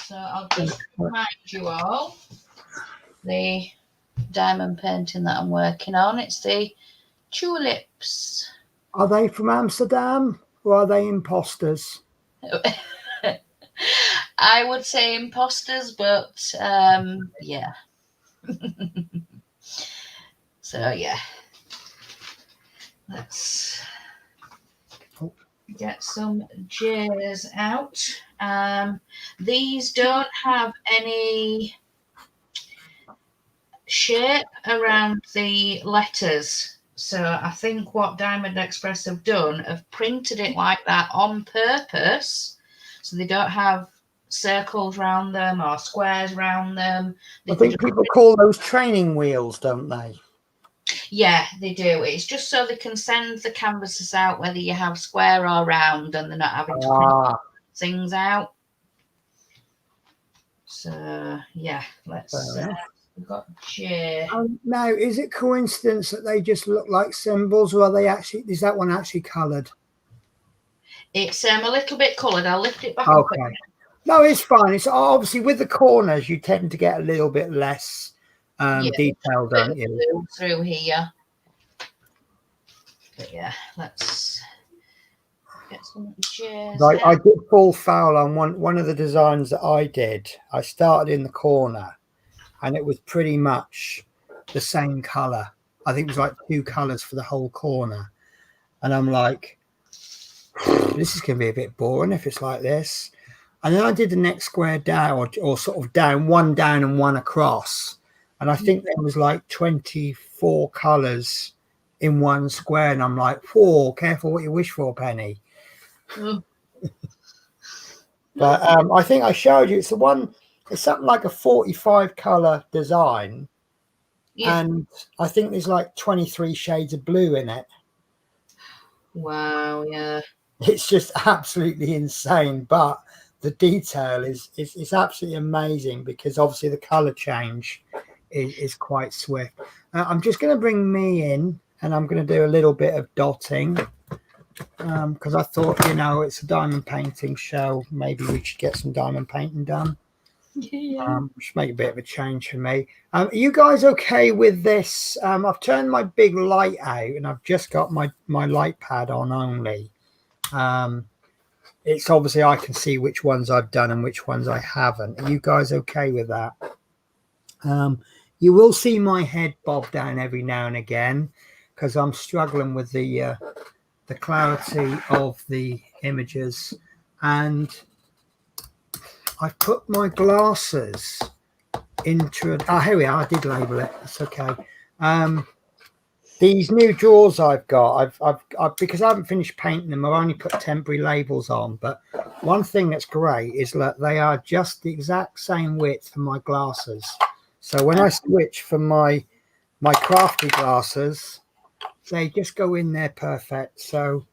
So I'll just remind you all the diamond painting that I'm working on. It's the tulips. Are they from Amsterdam or are they imposters? I would say imposters, but yeah. So yeah, let's get some J's out. These don't have any shape around the letters, so I think what Diamond Express have done have printed it like that on purpose, so they don't have circles round them or squares round them. I think people call those training wheels, don't they? Yeah, they do. It's just so they can send the canvases out whether you have square or round, and they're not having to print things out. So yeah, let's. We've got J. Now, is it coincidence that they just look like symbols, or are they actually? Is that one actually coloured? It's a little bit coloured. I'll lift it back. Okay. No, it's fine. It's obviously with the corners, you tend to get a little bit less detail, don't you? Through here. But yeah, let's get some J's. I did fall foul on one of the designs that I did. I started in the corner, and it was pretty much the same colour. I think it was like 2 colours for the whole corner, and I'm like, this is going to be a bit boring if it's like this. And then I did the next square down, or sort of down, one down and one across. And I think there was like 24 colours in one square. And I'm like, whoa, careful what you wish for, Penny. But I think I showed you, it's the one, it's something like a 45 colour design. Yeah. And I think there's like 23 shades of blue in it. Wow, yeah. It's just absolutely insane. But the detail is absolutely amazing, because obviously the color change is quite swift. I'm just going to bring me in, and I'm going to do a little bit of dotting, because I thought, it's a diamond painting show. Maybe we should get some diamond painting done. Yeah. Which make a bit of a change for me. Are you guys okay with this? I've turned my big light out, and I've just got my light pad on only. It's obviously I can see which ones I've done and which ones I haven't. Are you guys okay with that? You will see my head bob down every now and again, because I'm struggling with the clarity of the images, and I've put my glasses into here we are. I did label it. That's okay. These new drawers I've got, I've because I haven't finished painting them. I've only put temporary labels on. But one thing that's great is that they are just the exact same width for my glasses. So when I switch from my crafty glasses, they just go in there perfect. So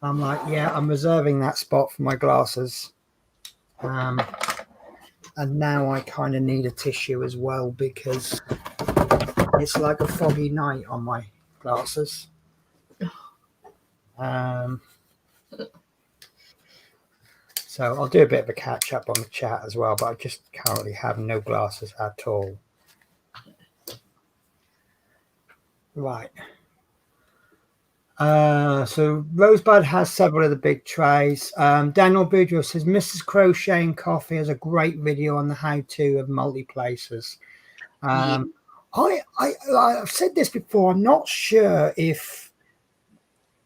I'm like, yeah, I'm reserving that spot for my glasses. And now I kind of need a tissue as well because it's like a foggy night on my glasses. So I'll do a bit of a catch up on the chat as well, but I just currently have no glasses at all. Right. So Rosebud has several of the big trays. Daniel Boudreau says Mrs. Crocheting Coffee has a great video on the how-to of multi-places. I've said this before. I'm not sure if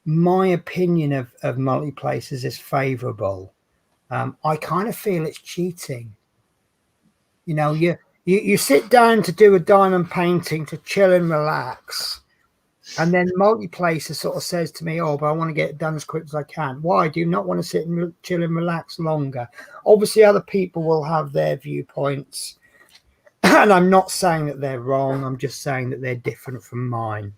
my opinion of multi-places is favourable. I kind of feel it's cheating. You know, you sit down to do a diamond painting to chill and relax. And then multi-placer sort of says to me, oh, but I want to get it done as quick as I can. Why? Do you not want to sit and chill and relax longer? Obviously, other people will have their viewpoints. And I'm not saying that they're wrong. I'm just saying that they're different from mine.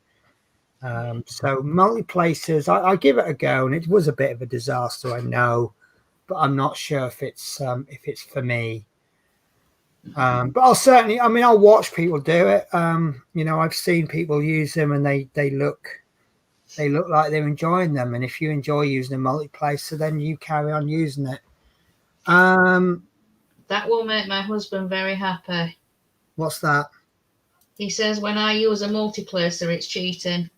So multi-placers, I give it a go. And it was a bit of a disaster, I know. But I'm not sure if it's for me. But I'll watch people do it. You know, I've seen people use them and they look like they're enjoying them. And if you enjoy using a multi-placer, then you carry on using it. That will make my husband very happy. What's that? He says when I use a multi-placer, it's cheating.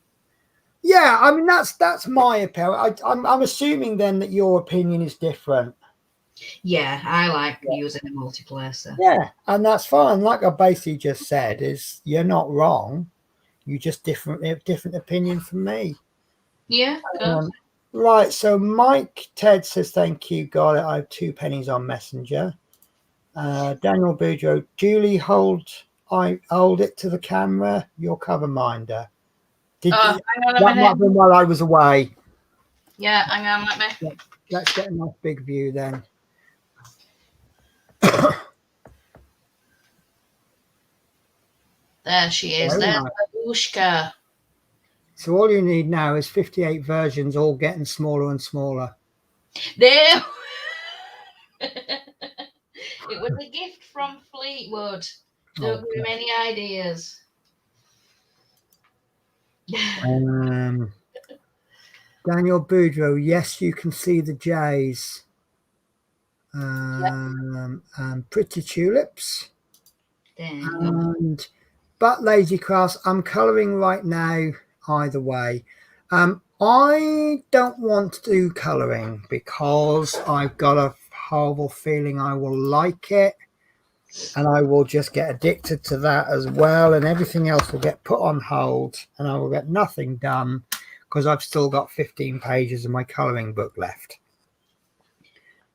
Yeah, I mean that's my opinion. I'm assuming then that your opinion is different. Yeah, I like using a multi-placer. Yeah, and that's fine. Like I basically just said, is you're not wrong. You just different opinion from me. Yeah. Right. So Mike Ted says thank you. Got it. I have 2 pennies on Messenger. Daniel Boudreau, Julie, hold it to the camera. Your cover minder. Hang on a that minute. might have been while I was away. Yeah, hang on, let me. Let's get a nice big view then. There she is. Very There's nice. Babushka. So all you need now is 58 versions, all getting smaller and smaller. There. It was a gift from Fleetwood. Don't give him any ideas. Daniel Boudreau, yes, you can see the J's. Pretty Tulips. But Lazy Crafts, I'm colouring right now either way. I don't want to do colouring because I've got a horrible feeling I will like it and I will just get addicted to that as well, and everything else will get put on hold and I will get nothing done because I've still got 15 pages of my colouring book left.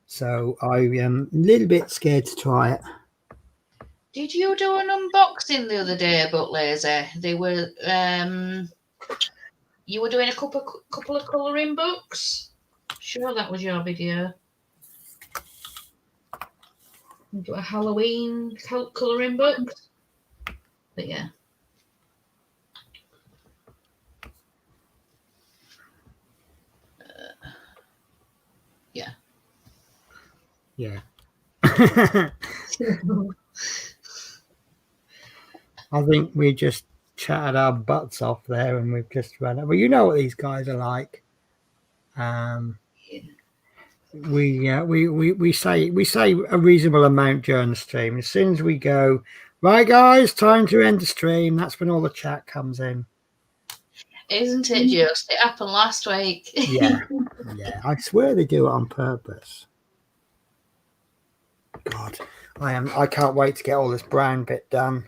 So I am a little bit scared to try it. Did you do an unboxing the other day about Lazy? They were you were doing a couple of colouring books? Sure, that was your video. A Halloween colouring book. But yeah. Yeah. I think we just chatted our butts off there and we've just run it. Well, you know what these guys are like. We say a reasonable amount during the stream. As soon as we go, right guys, time to end the stream, that's when all the chat comes in. Isn't it just? It happened last week. Yeah. I swear they do it on purpose. God, I can't wait to get all this brown bit done.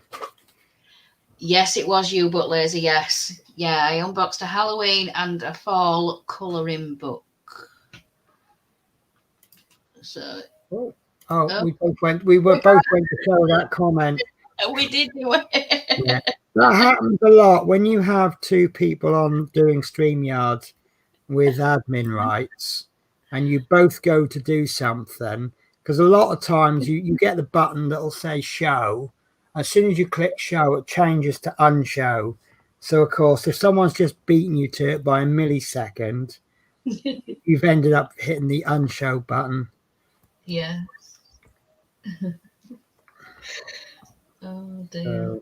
Yes, it was you, but Lazy, yes. Yeah, I unboxed a Halloween and a fall colouring book. So we were both went to show that comment. We did do it. Yeah. That happens a lot when you have two people on doing StreamYard with admin rights and you both go to do something, because a lot of times you get the button that'll say show. As soon as you click show, it changes to unshow. So of course, if someone's just beaten you to it by a millisecond, you've ended up hitting the unshow button. Yeah. Oh dear.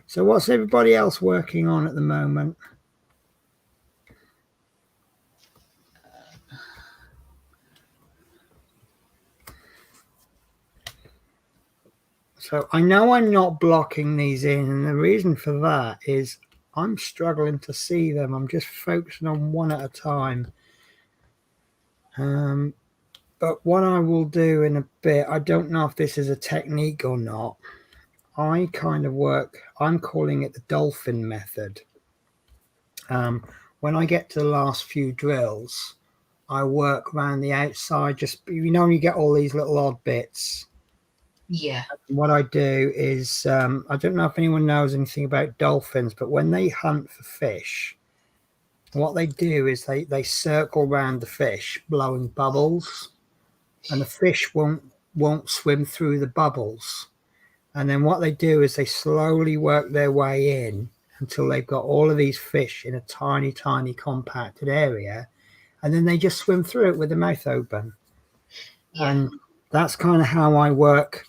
So what's everybody else working on at the moment? So I know I'm not blocking these in, and the reason for that is I'm struggling to see them. I'm just focusing on one at a time. But what I will do in a bit, I don't know if this is a technique or not. I kind of work, I'm calling it the dolphin method. When I get to the last few drills, I work around the outside, just, you know, you get all these little odd bits. Yeah. What I do is, I don't know if anyone knows anything about dolphins, but when they hunt for fish, what they do is they circle around the fish, blowing bubbles, and the fish won't swim through the bubbles. And then what they do is they slowly work their way in until they've got all of these fish in a tiny, tiny compacted area, and then they just swim through it with their mouth open. Yeah. And that's kind of how I work.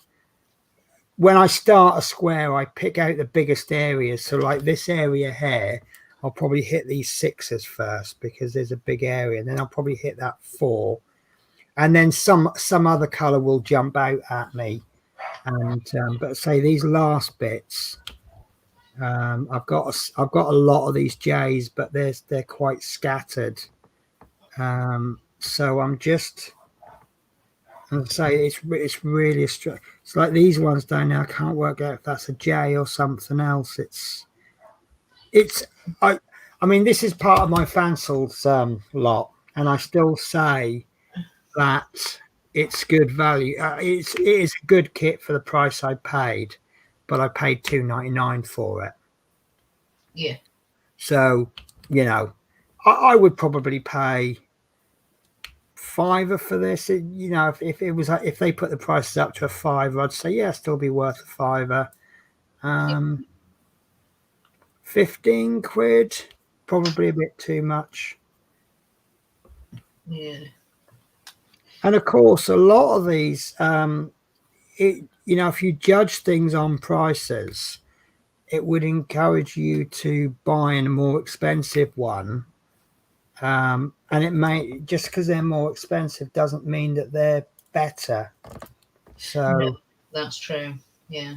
When I start a square, I pick out the biggest areas. So like this area here, I'll probably hit these 6s first because there's a big area, and then I'll probably hit that 4, and then some other color will jump out at me. And but say these last bits, I've got a lot of these J's, but they're quite scattered. So I'm just, and say it's really it's like these ones down there. I can't work out if that's a J or something else. I mean, this is part of my fancils lot, and I still say that it's good value. It is a good kit for the price I paid, but I paid $2.99 for it. Yeah. So, you know, I would probably pay $5 for this. You know, if it was, if they put the prices up to a $5, I'd say yeah, still be worth a $5. 15 quid, probably a bit too much. Yeah. And of course, a lot of these, you know, if you judge things on prices, it would encourage you to buy in a more expensive one. And it may, just because they're more expensive doesn't mean that they're better. So no, that's true. Yeah.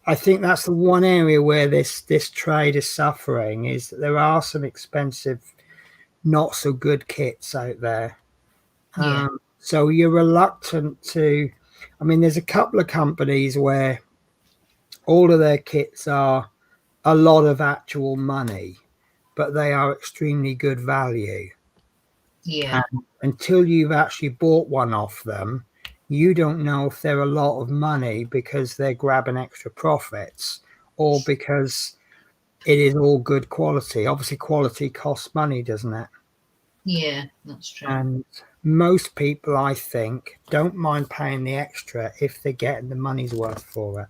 I think that's the one area where this trade is suffering, is that there are some expensive, not so good kits out there. Yeah. So you're reluctant to, I mean, there's a couple of companies where all of their kits are a lot of actual money, but they are extremely good value. Yeah. And until you've actually bought one off them, you don't know if they're a lot of money because they're grabbing extra profits or because it is all good quality. Obviously, quality costs money, doesn't it? Yeah, that's true. And most people, I think, don't mind paying the extra if they're getting the money's worth for it.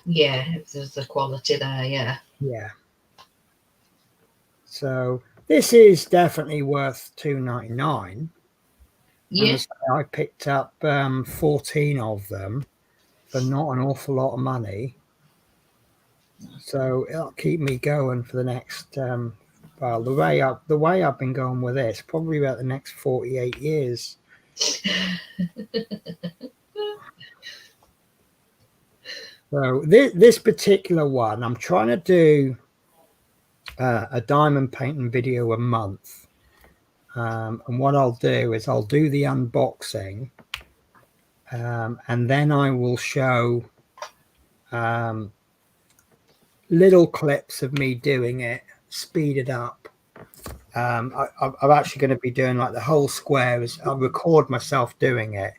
Yeah, if there's the quality there, yeah. Yeah. So this is definitely worth $2.99. Yeah. I picked up 14 of them for not an awful lot of money. So it'll keep me going for the next, well, the way I've been going with this, probably about the next 48 years. So this particular one, I'm trying to do a diamond painting video a month. And what I'll do is I'll do the unboxing, and then I will show little clips of me doing it, speeded up. I'm actually going to be doing like the whole square. I'll record myself doing it,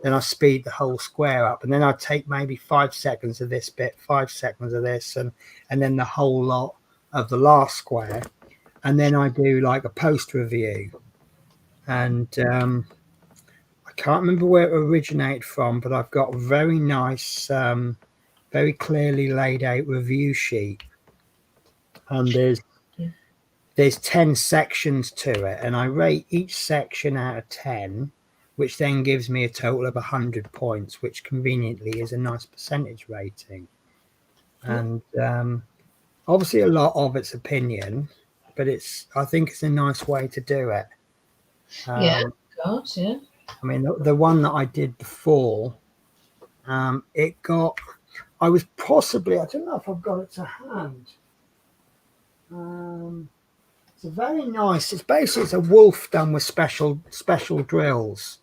then I speed the whole square up, and then I take maybe 5 seconds of this bit, 5 seconds of this, and then the whole lot of the last square, and then I do like a post review. And I can't remember where it originated from, but I've got a very nice, very clearly laid out review sheet, and there's 10 sections to it, and I rate each section out of 10, which then gives me a total of 100 points, which conveniently is a nice percentage rating. And obviously a lot of it's opinion, but I think it's a nice way to do it. Yeah, of course, yeah. I mean, the one that I did before, I was possibly, I don't know if I've got it to hand. It's a very nice, it's a wolf done with special drills.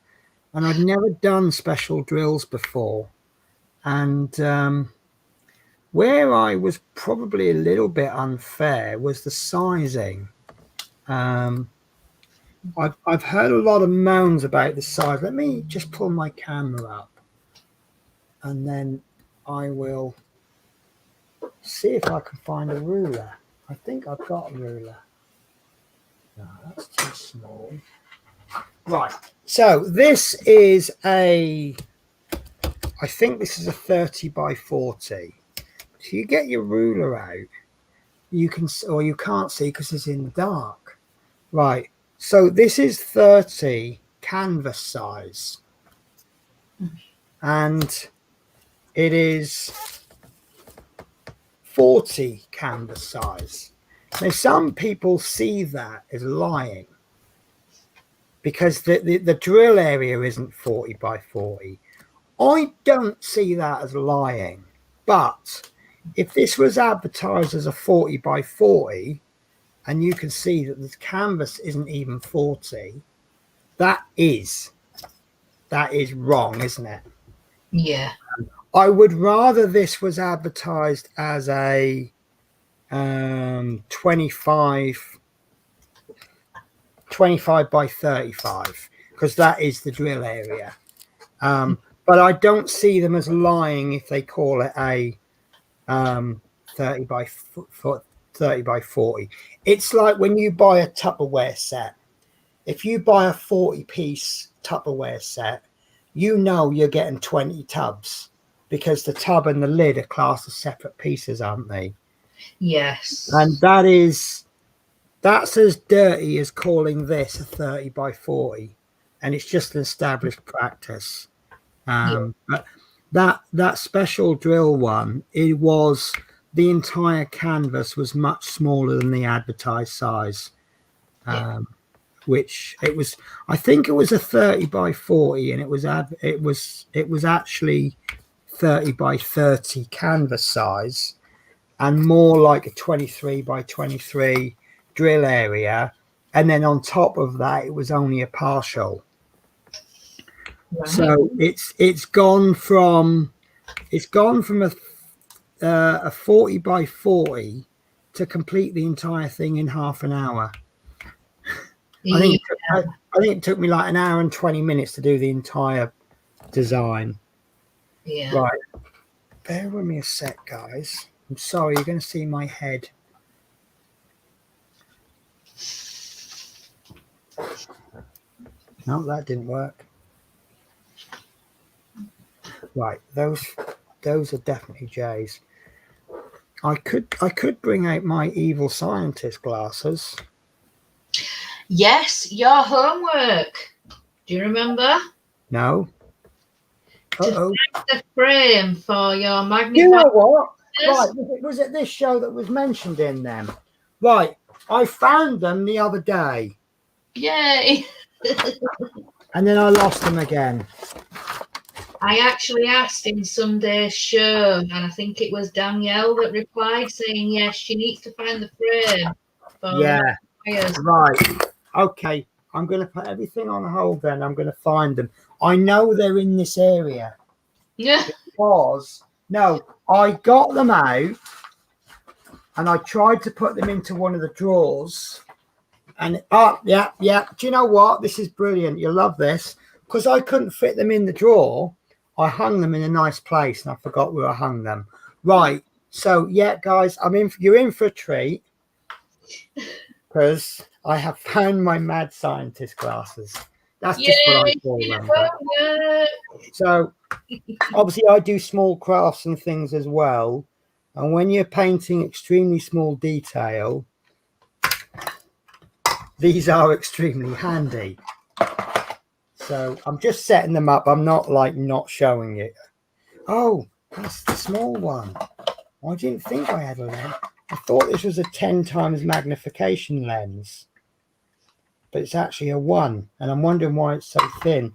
And I'd never done special drills before. And where I was probably a little bit unfair was the sizing. I've heard a lot of moans about the size. Let me just pull my camera up, and then I will see if I can find a ruler. I think I've got a ruler. No, that's too small. Right. So this is I think this is a 30 by 40. So you get your ruler out. You can't see because it's in the dark. Right. So this is 30 canvas size, and it is 40 canvas size. Now, some people see that as lying because the drill area isn't 40 by 40. I don't see that as lying, but if this was advertised as a 40 by 40, and you can see that the canvas isn't even 40, that is wrong, isn't it? Yeah. I would rather this was advertised as a 25 by 35, because that is the drill area. But I don't see them as lying if they call it a 30 by 40. It's like when you buy a Tupperware set. If you buy a 40-piece Tupperware set, you know you're getting 20 tubs, because the tub and the lid are classed as separate pieces, aren't they? Yes. And that's as dirty as calling this a 30 by 40, and it's just an established practice. But that special drill one, it was the entire canvas was much smaller than the advertised size, which it was. I think it was a 30 by 40, and it was actually 30 by 30 canvas size, and more like a 23 by 23 drill area, and then on top of that, it was only a partial. Right. So it's gone from a 40 by 40 to complete the entire thing in half an hour. I think it took me like an hour and 20 minutes to do the entire design. Yeah. Right. Bear with me a sec, guys. I'm sorry, you're going to see my head. No, that didn't work. Right, those are definitely J's. I could bring out my evil scientist glasses. Yes, your homework. Do you remember? No. To find the frame for your magnifying. You know what? Right, was it this show that was mentioned in them? Right, I found them the other day. Yay! And then I lost them again. I actually asked in Sunday's show, and I think it was Danielle that replied saying, yes, she needs to find the frame. Yeah, right. Okay, I'm going to put everything on hold then. I'm going to find them. I know they're in this area. Yeah. Because, no, I got them out, and I tried to put them into one of the drawers. And, yeah. Do you know what? This is brilliant. You'll love this. because I couldn't fit them in the drawer, I hung them in a nice place, and I forgot where I hung them. Right. So yeah, guys, you're in for a treat, because I have found my mad scientist glasses. That's just what I call them. So obviously I do small crafts and things as well. And when you're painting extremely small detail, these are extremely handy. So I'm just setting them up. I'm not showing it. Oh, that's the small one. I didn't think I had a lens. I thought this was a 10 times magnification lens, but it's actually a 1, and I'm wondering why it's so thin.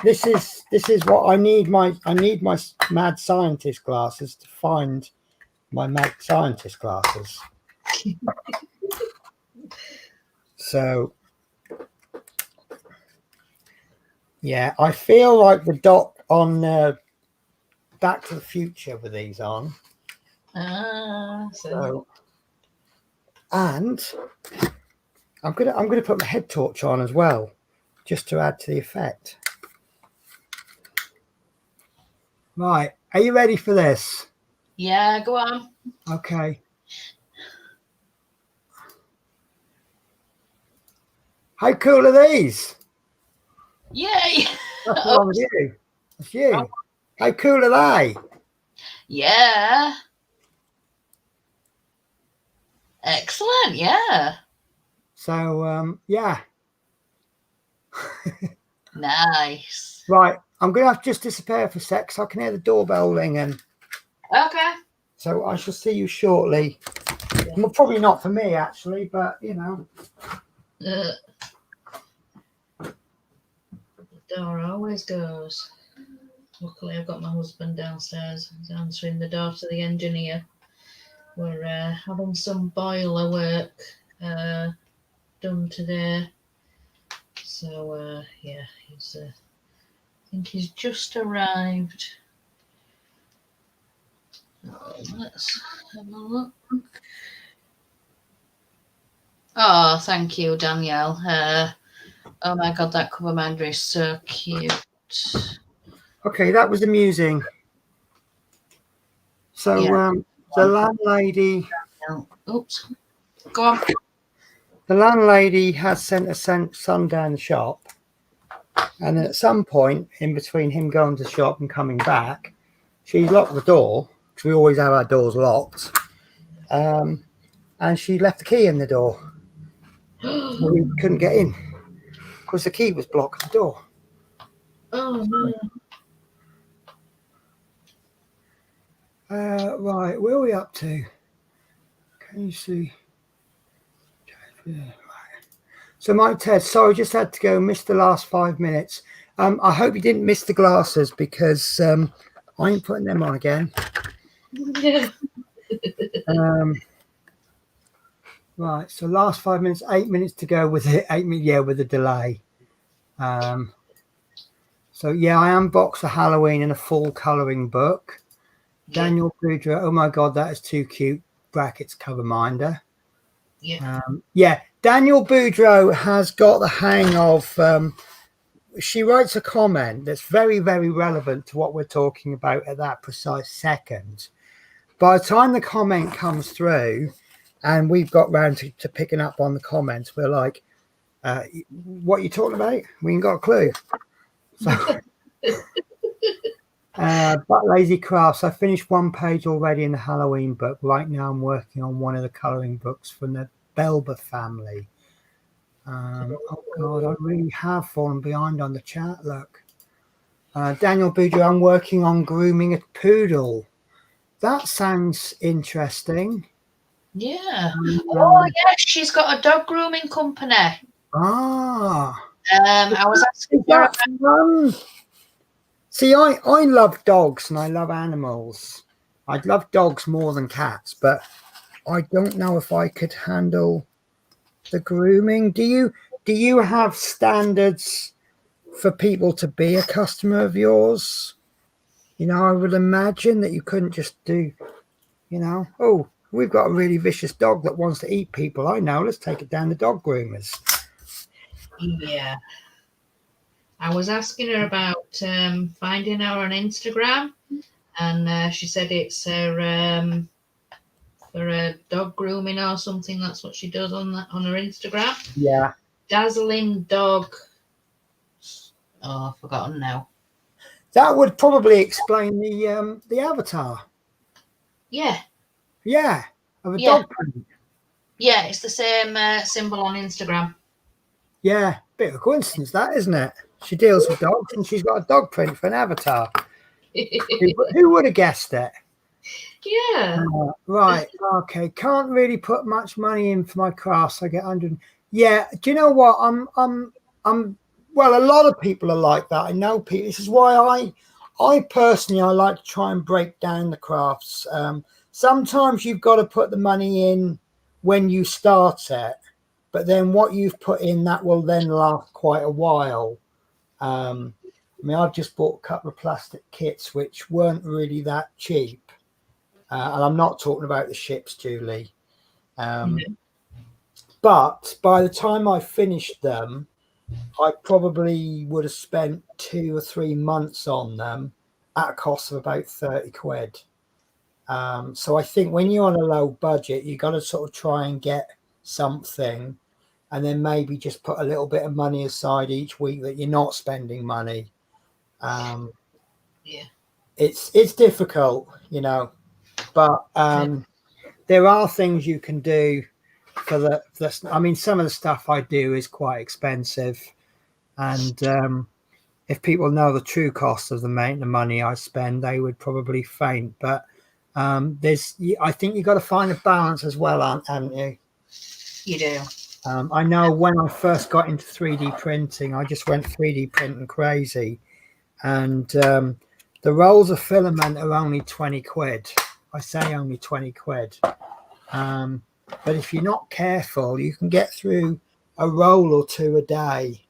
This is what I need. I need my mad scientist glasses to find my mad scientist glasses. So yeah, I feel like the Doc on Back to the Future with these on. So and I'm gonna put my head torch on as well, just to add to the effect. Right, are you ready for this? Yeah, go on. Okay. How cool are these? Yay! That's wrong with you. That's you. How cool are they? Yeah. Excellent. Yeah. So yeah. Nice. Right, I'm gonna have to just disappear for a sec, so I can hear the doorbell ringing. Okay. So I shall see you shortly. Well, probably not for me actually, but you know. The door always goes. Luckily, I've got my husband downstairs. He's answering the door to the engineer. We're having some boiler work done today. So yeah, he's. I think he's just arrived. Let's have a look. Oh, thank you, Danielle. Oh my God, that cover binder is so cute. Okay, that was amusing. So Yeah. the landlady. Oops. Go on. The landlady has sent her son down the shop, and then at some point in between him going to the shop and coming back, she locked the door, because we always have our doors locked, and she left the key in the door. So we couldn't get in because the key was blocking the door. Oh no. Right, where are we up to? Can you see? So Mike Ted, sorry, just had to go, missed the last 5 minutes. I hope you didn't miss the glasses, because I ain't putting them on again. Right, so last 5 minutes, 8 minutes to go with it. 8 minutes, yeah, with a delay. So yeah, I unboxed a Halloween and a full colouring book. Yeah. Daniel Boudreau, oh my God, that is too cute. Brackets cover minder. Yeah. Yeah, Daniel Boudreau has got the hang of. She writes a comment that's very, very relevant to what we're talking about at that precise second. By the time the comment comes through, and we've got round to picking up on the comments, we're like, what are you talking about? We ain't got a clue. So, but Lazy Crafts, I finished 1 page already in the Halloween book. Right now I'm working on one of the colouring books from the Belba family. Oh God, I really have fallen behind on the chat. Look, Daniel Boudreau, I'm working on grooming a poodle. That sounds interesting. Yeah. Oh yes, she's got a dog grooming company. Ah. I was asking her. See, I love dogs and I love animals. I'd love dogs more than cats, but I don't know if I could handle the grooming. Do you have standards for people to be a customer of yours? You know, I would imagine that you couldn't just do, you know, oh, we've got a really vicious dog that wants to eat people. I know, let's take it down to dog groomers. Yeah. I was asking her about finding her on Instagram, and she said it's her for a dog grooming or something. That's what she does on her Instagram. Yeah. Dazzling dog. Oh, I've forgotten now. That would probably explain the avatar. Yeah. Yeah, of a Yeah. dog print. Yeah, it's the same symbol on Instagram. Yeah, bit of a coincidence, that, isn't it? She deals with dogs, and she's got a dog print for an avatar. Who would have guessed it? Yeah. Right. Okay. Can't really put much money in for my crafts. I get 100. Yeah. Do you know what? I'm. Well, a lot of people are like that. I know people. This is why I personally, I like to try and break down the crafts. Sometimes you've got to put the money in when you start it, but then what you've put in, that will then last quite a while. I mean, I've just bought a couple of plastic kits which weren't really that cheap. And I'm not talking about the ships, Julie. But by the time I finished them, I probably would have spent 2 or 3 months on them at a cost of about 30 quid. So I think when you're on a low budget, you got to sort of try and get something, and then maybe just put a little bit of money aside each week that you're not spending money. Yeah. It's difficult, you know, but there are things you can do for the I mean, some of the stuff I do is quite expensive, and if people know the true cost of the money I spend, they would probably faint. But I think you've got to find a balance as well, haven't you? You do. I know when I first got into 3D printing, I just went 3D printing crazy, and the rolls of filament are only 20 quid. I say only 20 quid. But if you're not careful, you can get through a roll or two a day,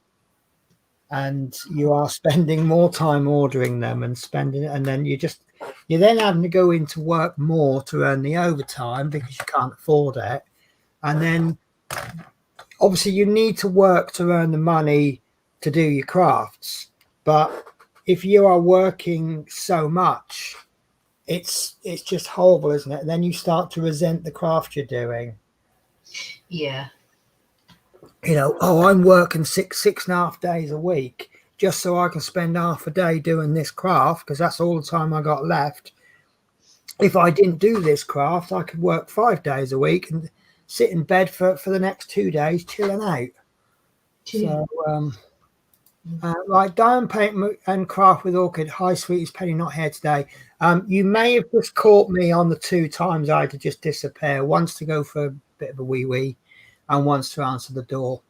and you are spending more time ordering them and spending it, and then you're then having to go into work more to earn the overtime because you can't afford it. And then obviously you need to work to earn the money to do your crafts. But if you are working so much, it's just horrible, isn't it? And then you start to resent the craft you're doing. Yeah. You know, oh, I'm working 6.5 days a week just so I can spend half a day doing this craft because that's all the time I got left. If I didn't do this craft, I could work 5 days a week and sit in bed for the next 2 days chilling out. So like diamond paint and craft with orchid. Hi, sweeties, Penny not here today. You may have just caught me on the 2 times I had to just disappear. Once to go for a bit of a wee and once to answer the door.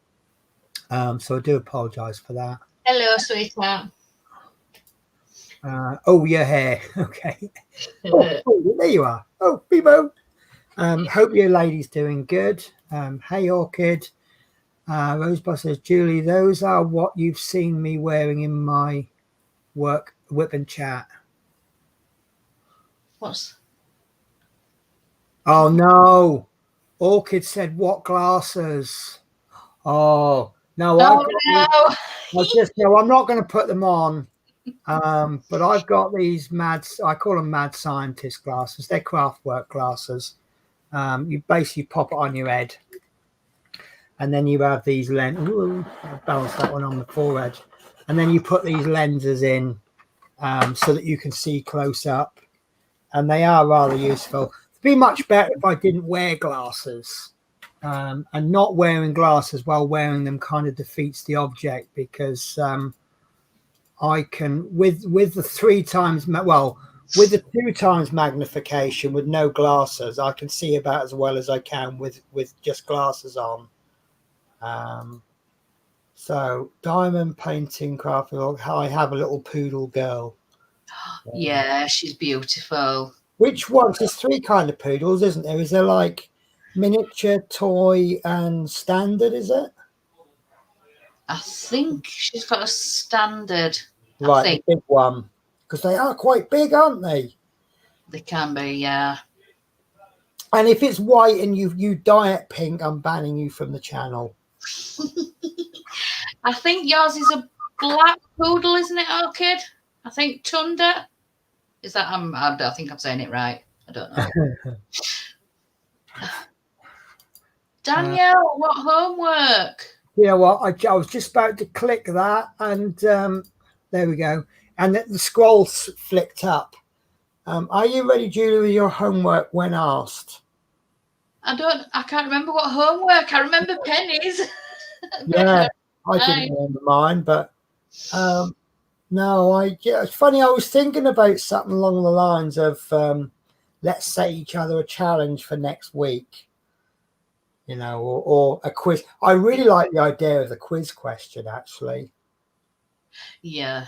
So I do apologize for that. Hello, sweetheart. Oh, you're here. Okay. Oh, there you are. Oh, Bebo. Hope your lady's doing good. Hey, Orchid. Rosebud says, Julie, those are what you've seen me wearing in my work whip and chat. What's? Oh, no. Orchid said, what glasses? Oh, no. No, I'm not going to put them on. But I've got these I call them mad scientist glasses. They're craftwork glasses. You basically pop it on your head, and then you have these lenses. I'll balance that one on the forehead, and then you put these lenses in so that you can see close up, and they are rather useful. It'd be much better if I didn't wear glasses, and not wearing glasses while wearing them kind of defeats the object because I can with the 3 times with the 2 times magnification with no glasses, I can see about as well as I can with just glasses on. So diamond painting craft. I have a little poodle girl. Yeah, she's beautiful. Which ones? There's 3 kind of poodles, isn't there? Is there like miniature, toy, and standard? Is it? I think she's got a standard. Right, the big one. Because they are quite big, aren't they? They can be, yeah. And if it's white and you dye it pink, I'm banning you from the channel. I think yours is a black poodle, isn't it, Orchid? I think Tunda. Is that? I think I'm saying it right. I don't know. Danielle, what homework? You know what? I was just about to click that, and there we go. And the scroll flicked up. Are you ready, Julie, with your homework when asked? I can't remember what homework. I remember pennies. Yeah, I didn't remember mine, but no, it's funny. I was thinking about something along the lines of let's set each other a challenge for next week, you know, or a quiz. I really like the idea of the quiz question, actually. Yeah.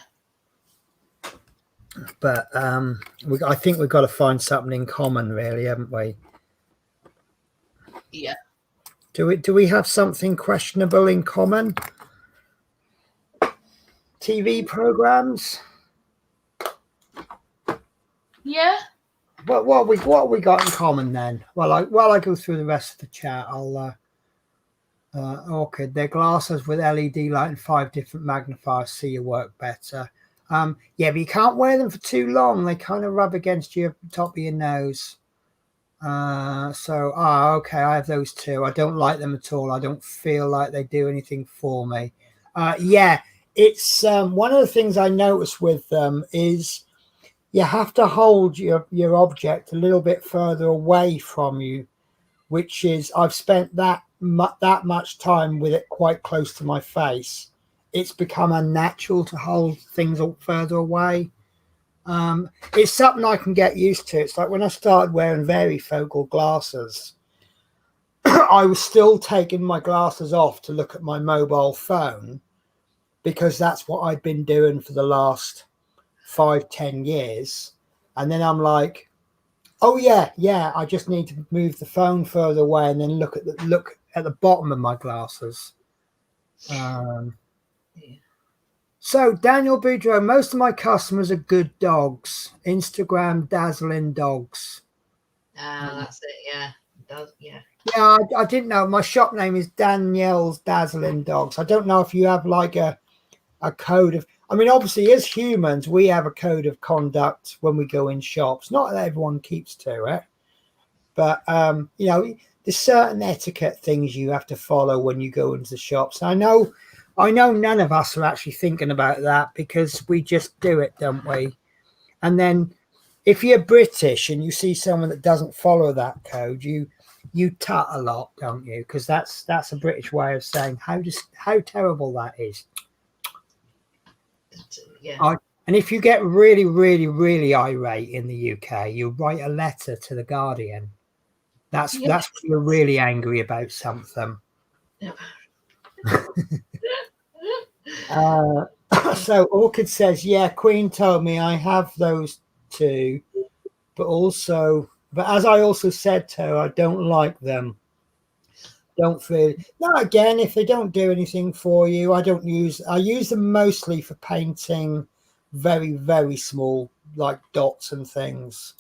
But I think we've got to find something in common, really, haven't we? Yeah. Do we have something questionable in common? TV programs? Yeah. What we got in common then? Well, I go through the rest of the chat, I'll okay, they're glasses with LED light and 5 different magnifiers, see your work better. Yeah, but you can't wear them for too long. They kind of rub against your top of your nose. Okay, I have those too. I don't like them at all. I don't feel like they do anything for me. Yeah, it's one of the things I notice with them is you have to hold your object a little bit further away from you, which is I've spent that much time with it quite close to my face. It's become unnatural to hold things further away. It's something I can get used to. It's like when I started wearing varifocal glasses, I was still taking my glasses off to look at my mobile phone because that's what I'd been doing for the last 5-10 years. And then I'm like, oh yeah, I just need to move the phone further away and then look at the bottom of my glasses. So Daniel Boudreau, most of my customers are good dogs. Instagram dazzling dogs. That's it. Yeah. Yeah. Yeah, I didn't know. My shop name is Danielle's Dazzling Dogs. I don't know if you have like a code of. I mean, obviously, as humans, we have a code of conduct when we go in shops. Not that everyone keeps to it, but you know, there's certain etiquette things you have to follow when you go into the shops. I know none of us are actually thinking about that because we just do it, don't we? And then if you're British and you see someone that doesn't follow that code, you tut a lot, don't you? Because that's a British way of saying how terrible that is. Yeah. And if you get really, really, really irate in the UK, you write a letter to the Guardian. That's when you're really angry about something. So Orchid says, yeah, Queen told me I have those too, but as I also said to her, I don't like them. Don't feel no. Again, if they don't do anything for you, I use them mostly for painting very, very small like dots and things.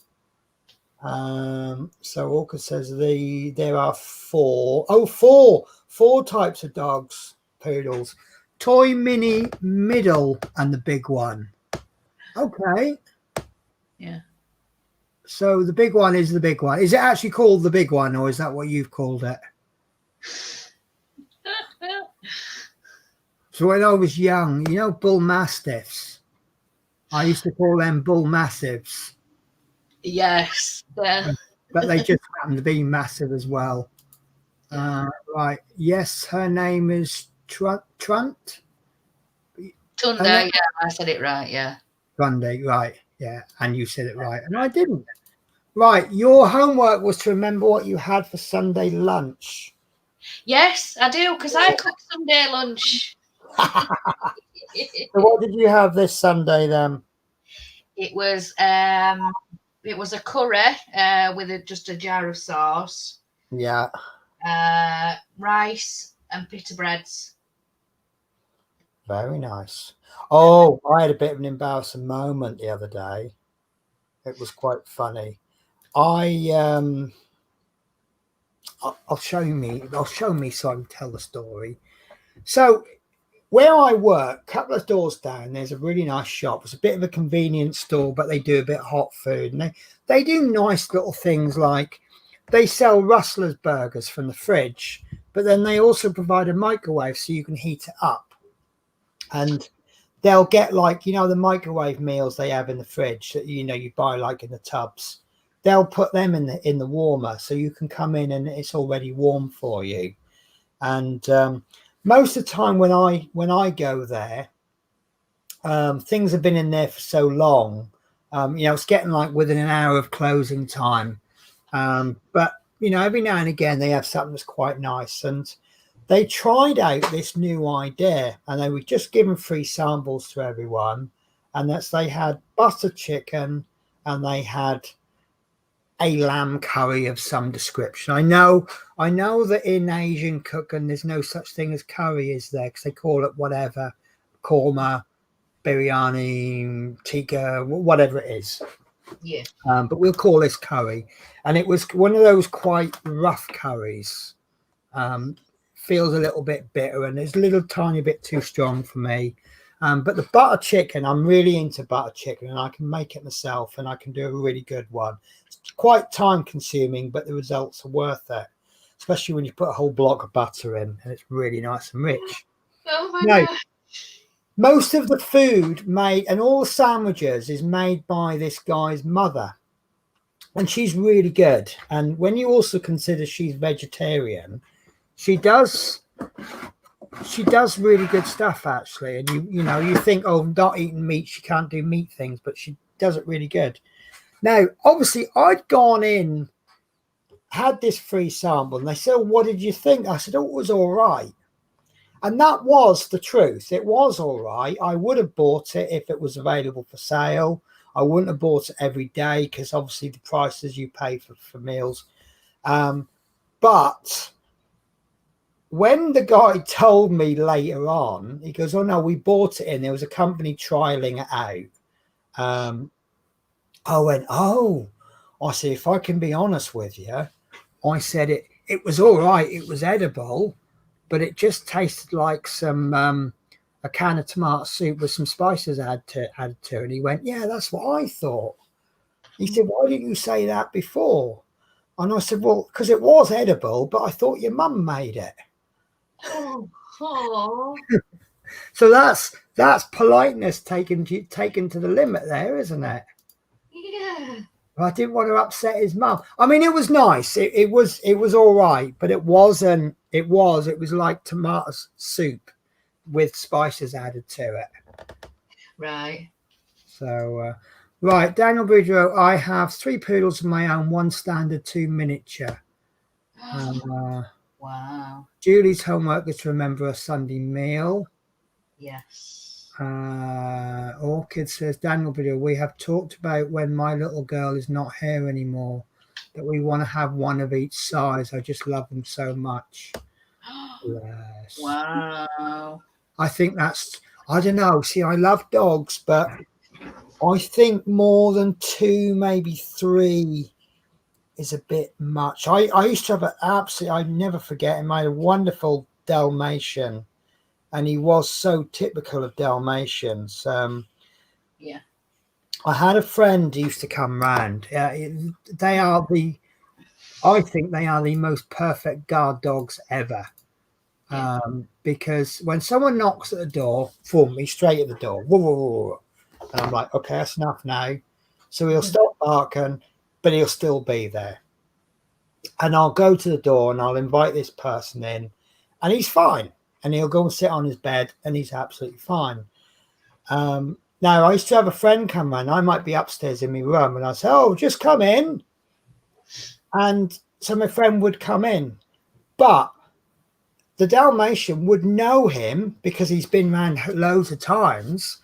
So Orchid says there are four types of dogs, poodles: toy, mini, middle, and the big one. Okay. Yeah. So the big one is the big one. Is it actually called the big one, or is that what you've called it? So when I was young, you know, bull mastiffs. I used to call them bull massives. Yes. Yeah. But they just happen to be massive as well. Right. Yes, her name is Trunt. Tunda, yeah, I said it right, yeah. Grundy, right, yeah. And you said it right. And I didn't. Right. Your homework was to remember what you had for Sunday lunch. Yes, I do, because I cook Sunday lunch. So what did you have this Sunday then? It was a curry with just a jar of sauce. Yeah. Rice and pita breads. Very nice. Oh, I had a bit of an embarrassing moment the other day. It was quite funny. I'll show me so I can tell the story. So where I work, a couple of doors down, there's a really nice shop. It's a bit of a convenience store, but they do a bit of hot food, and they do nice little things like they sell Rustler's burgers from the fridge, but then they also provide a microwave so you can heat it up. And they'll get like, the microwave meals they have in the fridge that, you buy like in the tubs. They'll put them in the warmer so you can come in and it's already warm for you. And most of the time when I go there, things have been in there for so long. It's getting like within an hour of closing time. But every now and again they have something that's quite nice. And they tried out this new idea, and they were just giving free samples to everyone. And they had butter chicken, and they had a lamb curry of some description. I know that in Asian cooking there's no such thing as curry, is there? Because they call it whatever, korma, biryani, tikka, whatever it is. Yeah. But we'll call this curry, and it was one of those quite rough curries. Feels a little bit bitter, and it's a little tiny bit too strong for me. But the butter chicken, I'm really into butter chicken, and I can make it myself, and I can do a really good one. It's quite time consuming, but the results are worth it, especially when you put a whole block of butter in, and it's really nice and rich. Oh my God. Most of the food made and all the sandwiches is made by this guy's mother, and she's really good. And when you also consider she's vegetarian, she does really good stuff, actually. And you think, oh, not eating meat, she can't do meat things, but she does it really good. Now, obviously, I'd gone in, had this free sample, and they said, what did you think? I said, oh, it was all right. And that was the truth. It was all right. I would have bought it if it was available for sale. I wouldn't have bought it every day because obviously the prices you pay for meals. But when the guy told me later on, he goes, oh, no, we bought it in. There was a company trialing it out. I went, oh. I said, if I can be honest with you, I said it was all right. It was edible, but it just tasted like a can of tomato soup with some spices added to it. And he went, yeah, that's what I thought. He said, why didn't you say that before? And I said, well, because it was edible, but I thought your mum made it. Oh. So that's politeness taken to the limit there, isn't it? Yeah. I didn't want to upset his mum. I mean, it was nice. It was all right, but it was like tomato soup with spices added to it. Right. So, right, Daniel Boudreau, I have 3 poodles of my own, 1 standard, 2 miniature. Wow. Julie's homework is to remember a Sunday meal. Yes. Orchid says, Daniel Boudreau, we have talked about when my little girl is not here anymore, that we want to have one of each size. I just love them so much. Yes. Wow. I think I don't know. See, I love dogs, but I think more than 2, maybe 3 is a bit much. I used to have I never forget him. I had a wonderful Dalmatian, and he was so typical of Dalmatians. Yeah. I had a friend who used to come round. I think they are the most perfect guard dogs ever. Yeah. Because when someone knocks at the door, for me, straight at the door, whoa, whoa, whoa, and I'm like, okay, that's enough now. So he'll stop barking, but he'll still be there. And I'll go to the door and I'll invite this person in, and he's fine. And he'll go and sit on his bed, and he's absolutely fine. Now, I used to have a friend come round. I might be upstairs in my room, and I say, oh, just come in. And so my friend would come in. But the Dalmatian would know him because he's been round loads of times.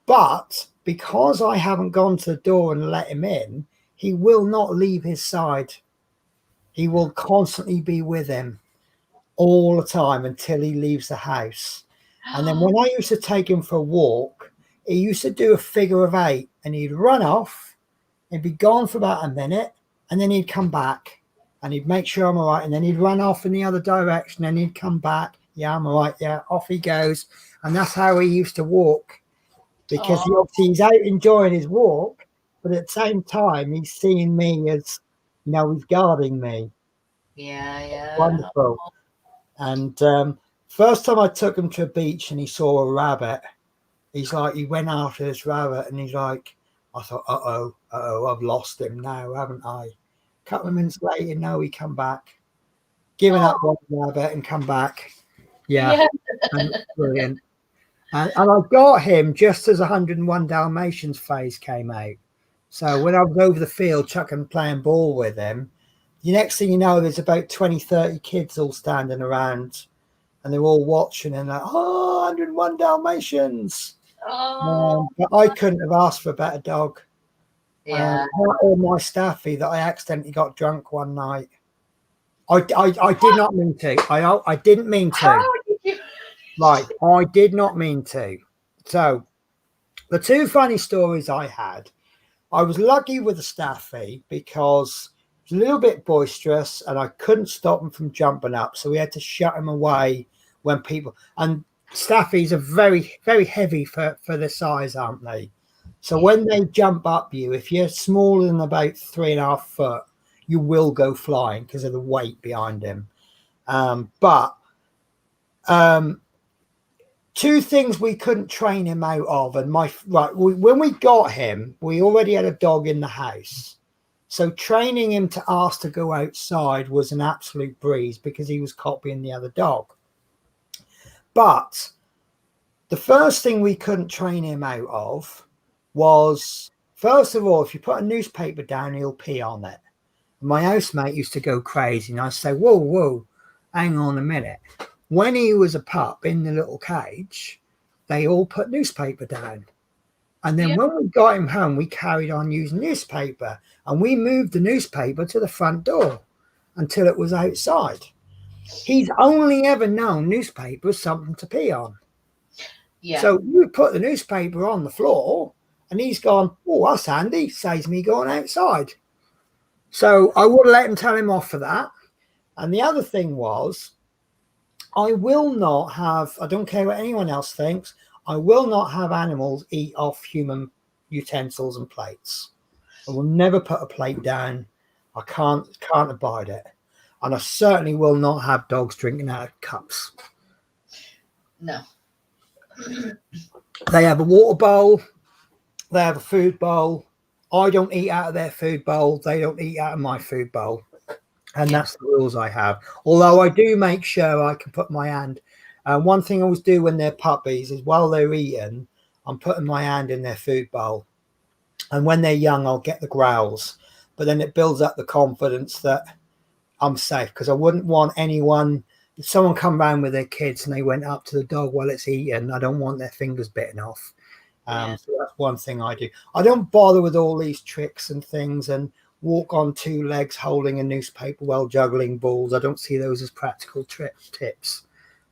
But because I haven't gone to the door and let him in, he will not leave his side. He will constantly be with him all the time until he leaves the house. And then when I used to take him for a walk, he used to do a figure of 8, and he'd run off, he'd be gone for about a minute, and then he'd come back and he'd make sure I'm all right, and then he'd run off in the other direction, and he'd come back. Yeah, I'm all right. Yeah, off he goes. And that's how he used to walk, because Oh, he's out enjoying his walk, but at the same time, he's seeing me as, he's guarding me. yeah. Wonderful. And first time I took him to a beach and he saw a rabbit, he went after this rabbit and he's like, I thought, I've lost him now, haven't I? A couple of minutes later, no, he come back, giving up one rabbit and come back. Yeah, and it's brilliant. And I got him just as 101 Dalmatians phase came out. So when I was over the field chucking playing ball with him, the next thing you know, there's about 20, 30 kids all standing around and they're all watching and like, 101 Dalmatians. Oh, But I couldn't have asked for a better dog. yeah. Or my staffy that I accidentally got drunk one night. I did not mean to. I didn't mean to. How did you? Right, I did not mean to. So the two funny stories I had, I was lucky with the staffy because it was a little bit boisterous and I couldn't stop him from jumping up. So we had to shut him away when people, and staffies are very, very heavy for the size, aren't they? So when they jump up you, if you're smaller than about 3.5 foot, you will go flying because of the weight behind him. But two things we couldn't train him out of, and when we got him, we already had a dog in the house, so training him to ask to go outside was an absolute breeze because he was copying the other dog. But the first thing we couldn't train him out of was, first of all, if you put a newspaper down, he'll pee on it. My housemate used to go crazy and I'd say, whoa, hang on a minute. When he was a pup in the little cage, they all put newspaper down. And then when we got him home, we carried on using newspaper and we moved the newspaper to the front door until it was outside. He's only ever known newspaper as something to pee on. Yeah. So you put the newspaper on the floor and he's gone, oh, that's handy, saves me going outside. So I would have let him tell him off for that. And the other thing was, I will not have, I don't care what anyone else thinks, I will not have animals eat off human utensils and plates. I will never put a plate down. I can't abide it. And I certainly will not have dogs drinking out of cups. No. They have a water bowl. They have a food bowl. I don't eat out of their food bowl. They don't eat out of my food bowl. And that's the rules I have. Although I do make sure I can put my hand. One thing I always do when they're puppies is while they're eating, I'm putting my hand in their food bowl. And when they're young, I'll get the growls. But then it builds up the confidence that I'm safe, because I wouldn't want anyone, if someone come round with their kids and they went up to the dog while it's eating, I don't want their fingers bitten off. So that's one thing I do. I don't bother with all these tricks and things and walk on two legs holding a newspaper while juggling balls. I don't see those as practical tips.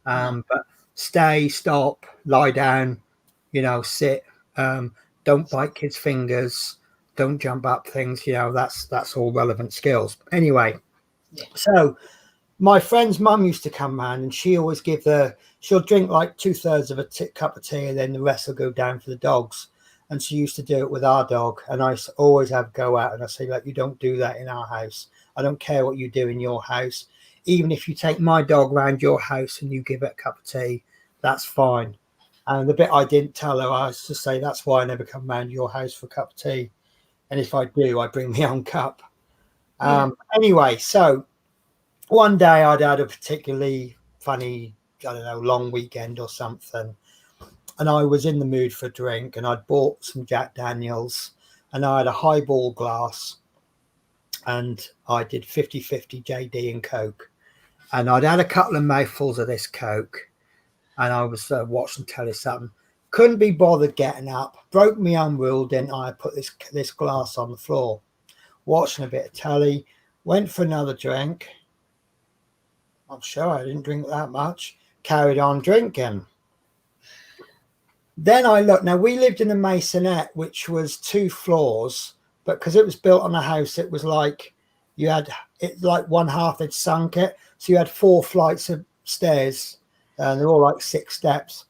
But stay, stop, lie down, sit. Don't bite kids' fingers. Don't jump up things. That's all relevant skills. Anyway, so my friend's mum used to come round and she always she'll drink like 2/3 of a cup of tea and then the rest will go down for the dogs. And she used to do it with our dog. And I always have go out and I say, like, you don't do that in our house. I don't care what you do in your house. Even if you take my dog round your house and you give it a cup of tea, that's fine. And the bit I didn't tell her, I was to say, that's why I never come round your house for a cup of tea. And if I do, I bring my own cup. Anyway, so one day I'd had a particularly funny, I don't know, long weekend or something. And I was in the mood for a drink and I'd bought some Jack Daniels and I had a highball glass and I did 50-50 JD and Coke. And I'd had a couple of mouthfuls of this Coke and I was watching telly something. Couldn't be bothered getting up. Broke my own rule, didn't I? Put this glass on the floor. Watching a bit of telly. Went for another drink. I'm sure I didn't drink that much. Carried on drinking. Then I looked. Now, we lived in a maisonette, which was 2 floors. But because it was built on a house, it was like you had it like one half had sunk it. So you had 4 flights of stairs. and they're all like 6 steps.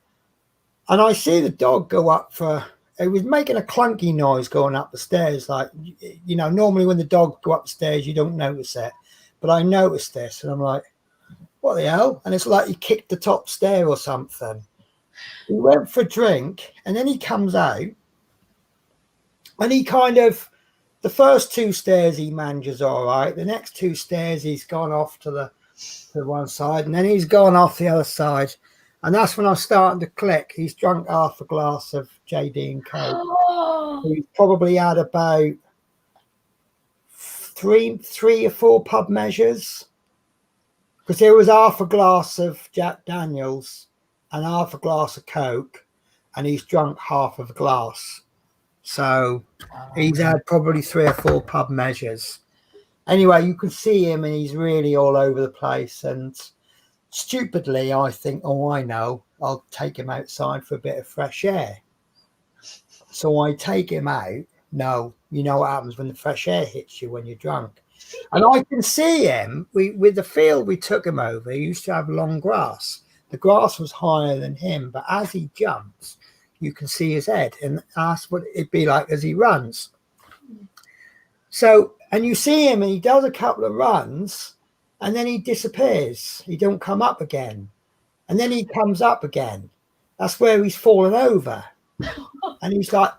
And I see the dog go up it was making a clunky noise going up the stairs. Like, normally when the dog go up the stairs, you don't notice it. But I noticed this, and I'm like, what the hell? And it's like he kicked the top stair or something. He went for a drink, and then he comes out, and he kind of, the first 2 stairs he manages all right. The next 2 stairs he's gone off to one side, and then he's gone off the other side. And that's when I was starting to click. He's drunk half a glass of JD and Coke. Oh. He's probably had about 3 or 4 pub measures, because there was half a glass of Jack Daniels and half a glass of Coke, and he's drunk half of a glass. So he's had probably 3 or 4 pub measures. Anyway, you can see him, and he's really all over the place. And stupidly, I think, oh, I know, I'll take him outside for a bit of fresh air. So I take him out. No, you know what happens when the fresh air hits you when you're drunk. And I can see him. With the field we took him over, he used to have long grass. The grass was higher than him, but as he jumps, you can see his head, and that's what it'd be like as he runs. So, and you see him, and he does a couple of runs, and then he disappears. He don't come up again, and then he comes up again. That's where he's fallen over, and he's like,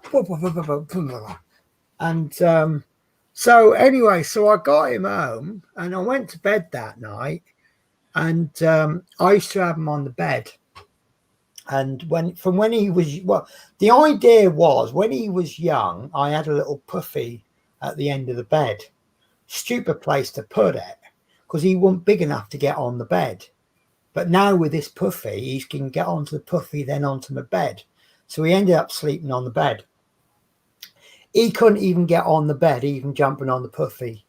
and so anyway, so I got him home, and I went to bed that night, and I used to have him on the bed. And when he was, the idea was when he was young, I had a little puffy at the end of the bed. Stupid place to put it, because he wasn't big enough to get on the bed. But now with this puffy, he can get onto the puffy, then onto my bed. So he ended up sleeping on the bed. He couldn't even get on the bed, even jumping on the puffy.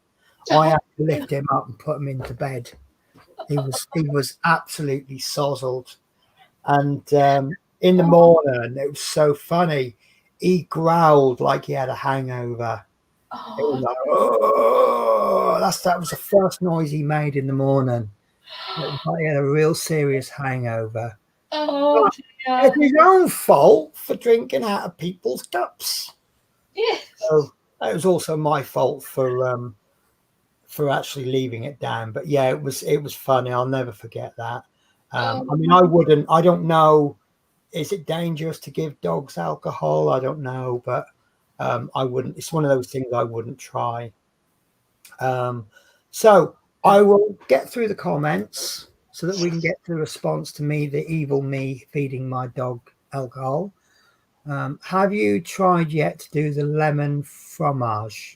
I had to lift him up and put him into bed. He was absolutely sozzled. And in the morning, it was so funny. He growled like he had a hangover. It was like, oh, that was the first noise he made in the morning. It was like he had a real serious hangover. Oh, it's his own fault for drinking out of people's cups. Yes. So it was also my fault for actually leaving it down. But yeah, it was funny. I'll never forget that. I mean, I don't know. Is it dangerous to give dogs alcohol? I don't know, but I wouldn't. It's one of those things I wouldn't try. So I will get through the comments so that we can get to the response to me, the evil me feeding my dog alcohol. Have you tried yet to do the lemon fromage?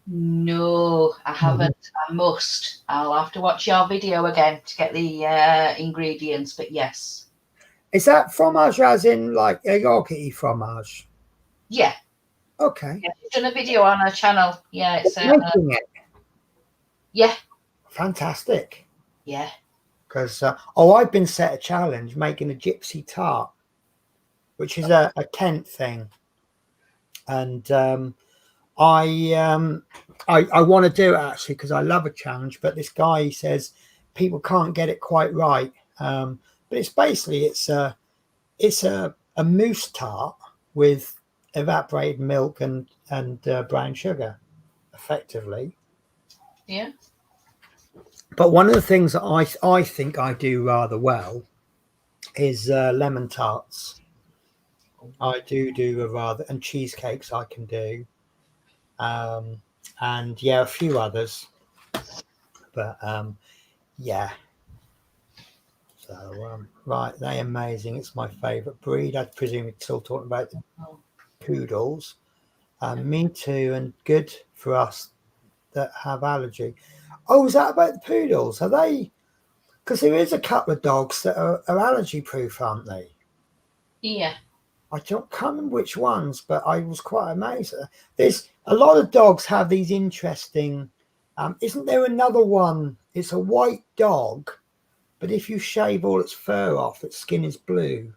No, I haven't. I must. I'll have to watch your video again to get the ingredients, but yes. Is that fromage as in like a Yorkshire fromage? Yeah. Okay. Yeah, I've done a video on our channel. Yeah, it's Making it. Yeah. Fantastic. Yeah. Because I've been set a challenge making a gypsy tart, which is a Kent thing, and I want to do it actually because I love a challenge. But this guy, he says people can't get it quite right. But it's basically it's a mousse tart with evaporated milk and brown sugar, effectively. Yeah. But one of the things that I think I do rather well is lemon tarts. I do a rather, and cheesecakes I can do, and yeah, a few others. But yeah. So right, they're amazing. It's my favourite breed. I presume you're still talking about the poodles. Me too, and good for us that have allergy. Oh, is that about the poodles? Are they? Because there is a couple of dogs that are allergy proof, aren't they? Yeah. I can't remember which ones, but I was quite amazed. There's a lot of dogs have these interesting. Isn't there another one? It's a white dog, but if you shave all its fur off, its skin is blue.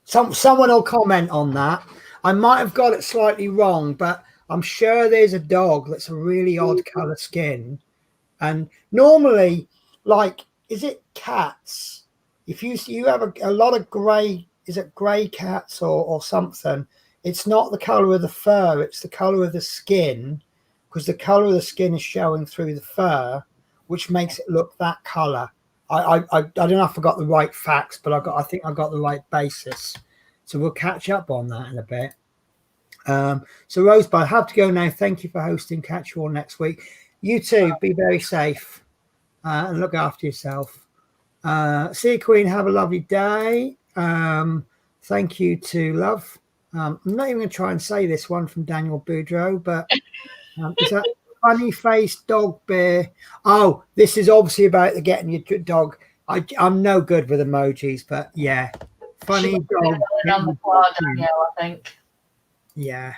Someone will comment on that. I might have got it slightly wrong, but I'm sure there's a dog that's a really odd colour skin. And normally, like, is it cats, if you have a lot of grey, is it grey cats or something? It's not the colour of the fur, it's the colour of the skin, because the colour of the skin is showing through the fur, which makes it look that colour. I don't know if I got the right facts, but I think I got the right basis. So we'll catch up on that in a bit. So Rosebud, I have to go now. Thank you for hosting. Catch you all next week. You too. Be very safe and look after yourself. See you, Queen. Have a lovely day. Thank you to Love. I'm not even going to try and say this one from Daniel Boudreau, but is that funny face dog bear? Oh, this is obviously about the getting your dog. I'm no good with emojis, but yeah, funny dog. On the floor, Daniel, I think. Yeah.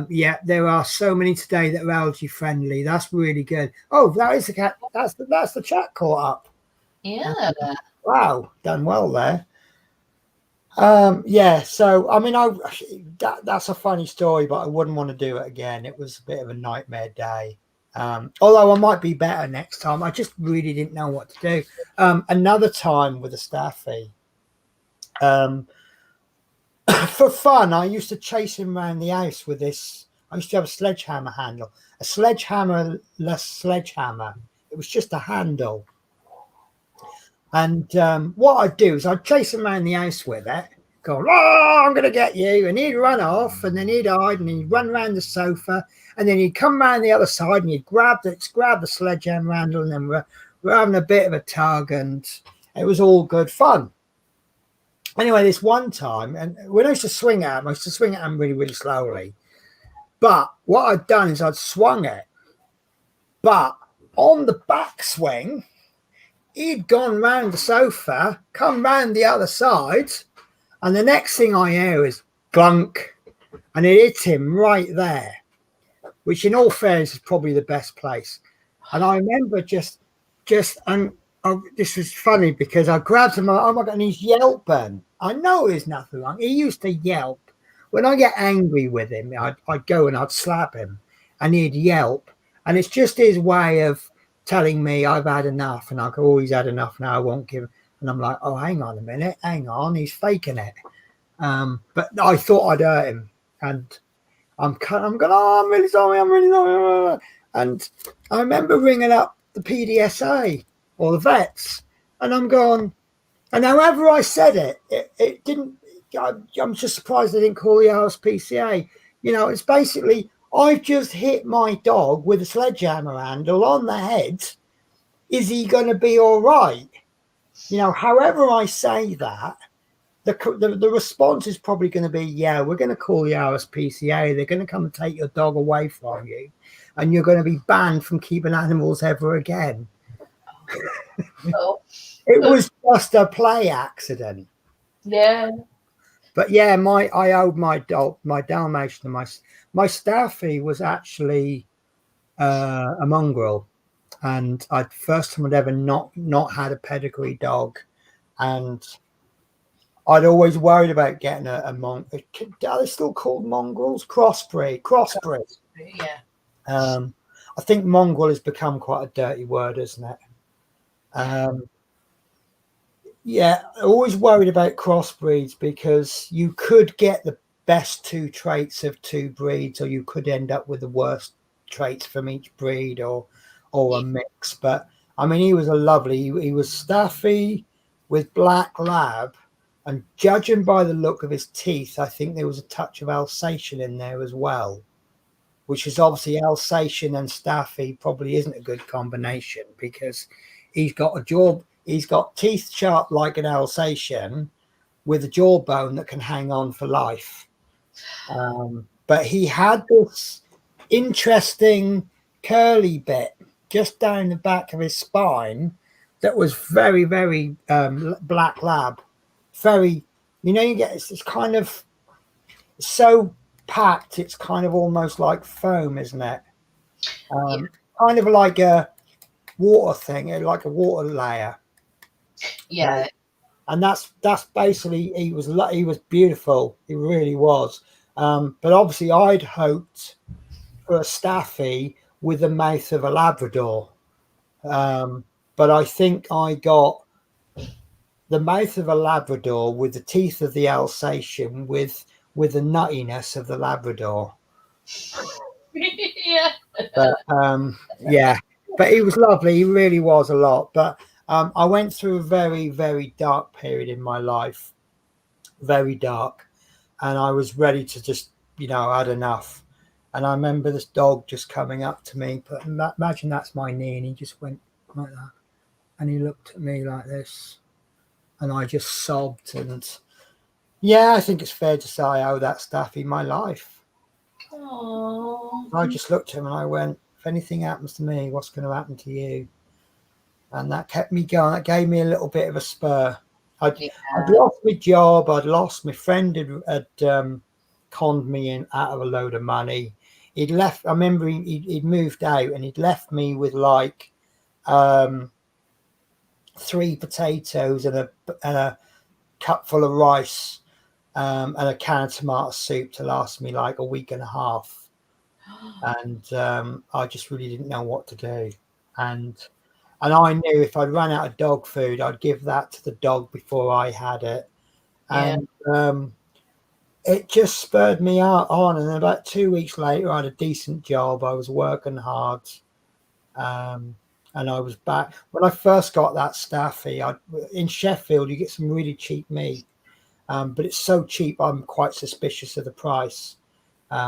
Yeah, there are so many today that are algae friendly. That's really good. Oh, that is the cat. That's the chat caught up. Yeah. Wow, done well there. Yeah, so I mean, that's a funny story, but I wouldn't want to do it again. It was a bit of a nightmare day. Although I might be better next time. I just really didn't know what to do. Another time with a staffy. For fun, I used to chase him around the house with this. I used to have a sledgehammer handle, a sledgehammer-less sledgehammer. It was just a handle. And what I'd do is I'd chase him around the house with it, go, oh, I'm going to get you. And he'd run off, and then he'd hide, and he'd run around the sofa, and then he'd come around the other side, and he'd grab the sledgehammer handle, and then we're having a bit of a tug, and it was all good fun. Anyway, this one time, and when I used to swing at him, I used to swing at him really, really slowly. But what I'd done is I'd swung it. But on the backswing, he'd gone round the sofa, come round the other side, and the next thing I hear is glunk, and it hit him right there, which in all fairness is probably the best place. And I remember this was funny because I grabbed him, oh my God, and he's yelping. I know there's nothing wrong. He used to yelp. When I get angry with him, I'd go and I'd slap him, and he'd yelp. And it's just his way of telling me I've had enough, and I go, oh, he's had enough now, I won't give him. And I'm like, oh, hang on a minute, hang on, he's faking it. But I thought I'd hurt him, and I'm going, oh, I'm really sorry. And I remember ringing up the PDSA or the vets, and I'm going, and however I said it didn't, I'm just surprised they didn't call the RSPCA. You know, it's basically, I've just hit my dog with a sledgehammer handle on the head. Is he going to be all right? You know, however I say that, the response is probably going to be, yeah, we're going to call the RSPCA. They're going to come and take your dog away from you, and you're going to be banned from keeping animals ever again. Oh. It was just a play accident. Yeah. But yeah, I owed my Dalmatian, my Staffy was actually a mongrel, and first time I'd ever not had a pedigree dog, and I'd always worried about getting a mongrel. Are they still called mongrels? Crossbreed. Yeah. I think mongrel has become quite a dirty word, isn't it? Yeah, always worried about crossbreeds because you could get the best two traits of two breeds, or you could end up with the worst traits from each breed, or a mix. But I mean, he was a lovely. He was Staffy with black lab, and judging by the look of his teeth, I think there was a touch of Alsatian in there as well, which is obviously Alsatian and Staffy probably isn't a good combination because he's got a jaw. He's got teeth sharp like an Alsatian with a jawbone that can hang on for life. But he had this interesting curly bit just down the back of his spine that was very, very black lab. Very, you know, you get it's kind of so packed, it's kind of almost like foam, isn't it? Kind of like a water thing, like a water layer. Yeah. And that's basically, he was beautiful. He really was. But obviously I'd hoped for a Staffy with the mouth of a Labrador. but I think I got the mouth of a Labrador with the teeth of the Alsatian with the nuttiness of the Labrador. Yeah. But yeah, but he was lovely. He really was a lot. But I went through a very, very dark period in my life, very dark, and I was ready to just, I had enough. And I remember this dog just coming up to me. But imagine that's my knee, and he just went like that, and he looked at me like this, and I just sobbed. And yeah, I think it's fair to say I owe that Staffy my life. Oh. I just looked at him and I went, if anything happens to me, what's going to happen to you? And that kept me going. That gave me a little bit of a spur. I'd lost my job. I'd lost my friend had conned me out of a load of money. He'd left. I remember he'd moved out and he'd left me with like 3 potatoes and a cup full of rice and a can of tomato soup to last me like a week and a half. And I just really didn't know what to do. And I knew if I'd run out of dog food, I'd give that to the dog before I had it. And it just spurred me on. And about 2 weeks later, I had a decent job. I was working hard. And I was back. When I first got that Staffy, in Sheffield, you get some really cheap meat. But it's so cheap, I'm quite suspicious of the price.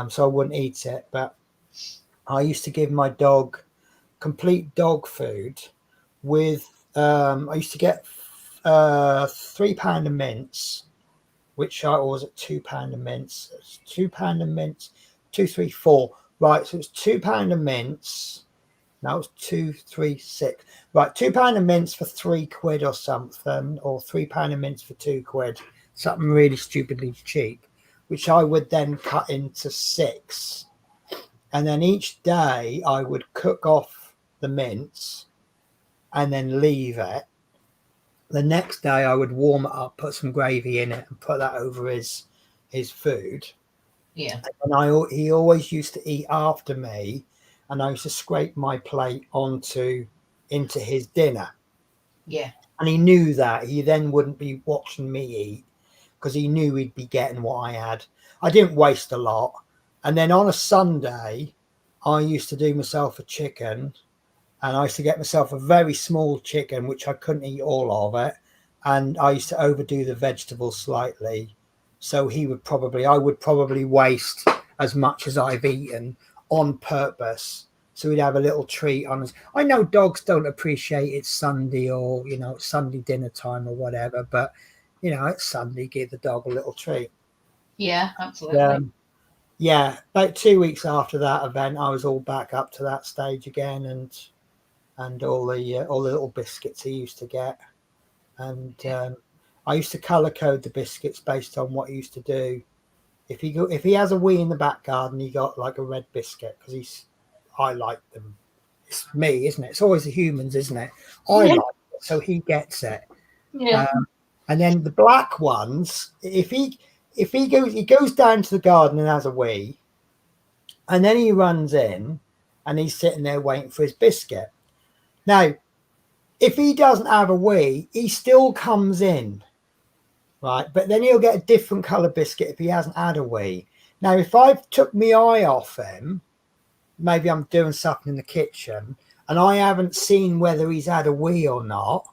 So I wouldn't eat it. But I used to give my dog complete dog food with, I used to get £3 of mince, which I was at £2 of mince. It's £2 of mince, 2, 3, 4. Right, so it's £2 of mince. Now it's 2, 3, 6. Right, £2 of mince for £3 or something, or £3 of mince for £2. Something really stupidly cheap, which I would then cut into 6. And then each day I would cook off the mince and then leave it. The next day I would warm it up, put some gravy in it and put that over his food. Yeah. And he always used to eat after me, and I used to scrape my plate into his dinner. Yeah. And he knew that. He then wouldn't be watching me eat because he knew he'd be getting what I had. I didn't waste a lot. And then on a Sunday, I used to do myself a chicken, and I used to get myself a very small chicken, which I couldn't eat all of it. And I used to overdo the vegetables slightly. So I would probably waste as much as I've eaten on purpose. So we'd have a little treat on us. I know dogs don't appreciate it's Sunday or, Sunday dinner time or whatever, but, it's Sunday, give the dog a little treat. Yeah, absolutely. Yeah, about 2 weeks after that event, I was all back up to that stage again, and all the little biscuits he used to get, and I used to colour code the biscuits based on what he used to do. If he has a wee in the back garden, he got like a red biscuit because I like them. It's me, isn't it? It's always the humans, isn't it? I like it, so he gets it. Yeah. And then the black ones, if he goes down to the garden and has a wee, and then he runs in and he's sitting there waiting for his biscuit. Now, if he doesn't have a wee, he still comes in, right? But then he'll get a different colour biscuit if he hasn't had a wee. Now, if I've took my eye off him, maybe I'm doing something in the kitchen, and I haven't seen whether he's had a wee or not,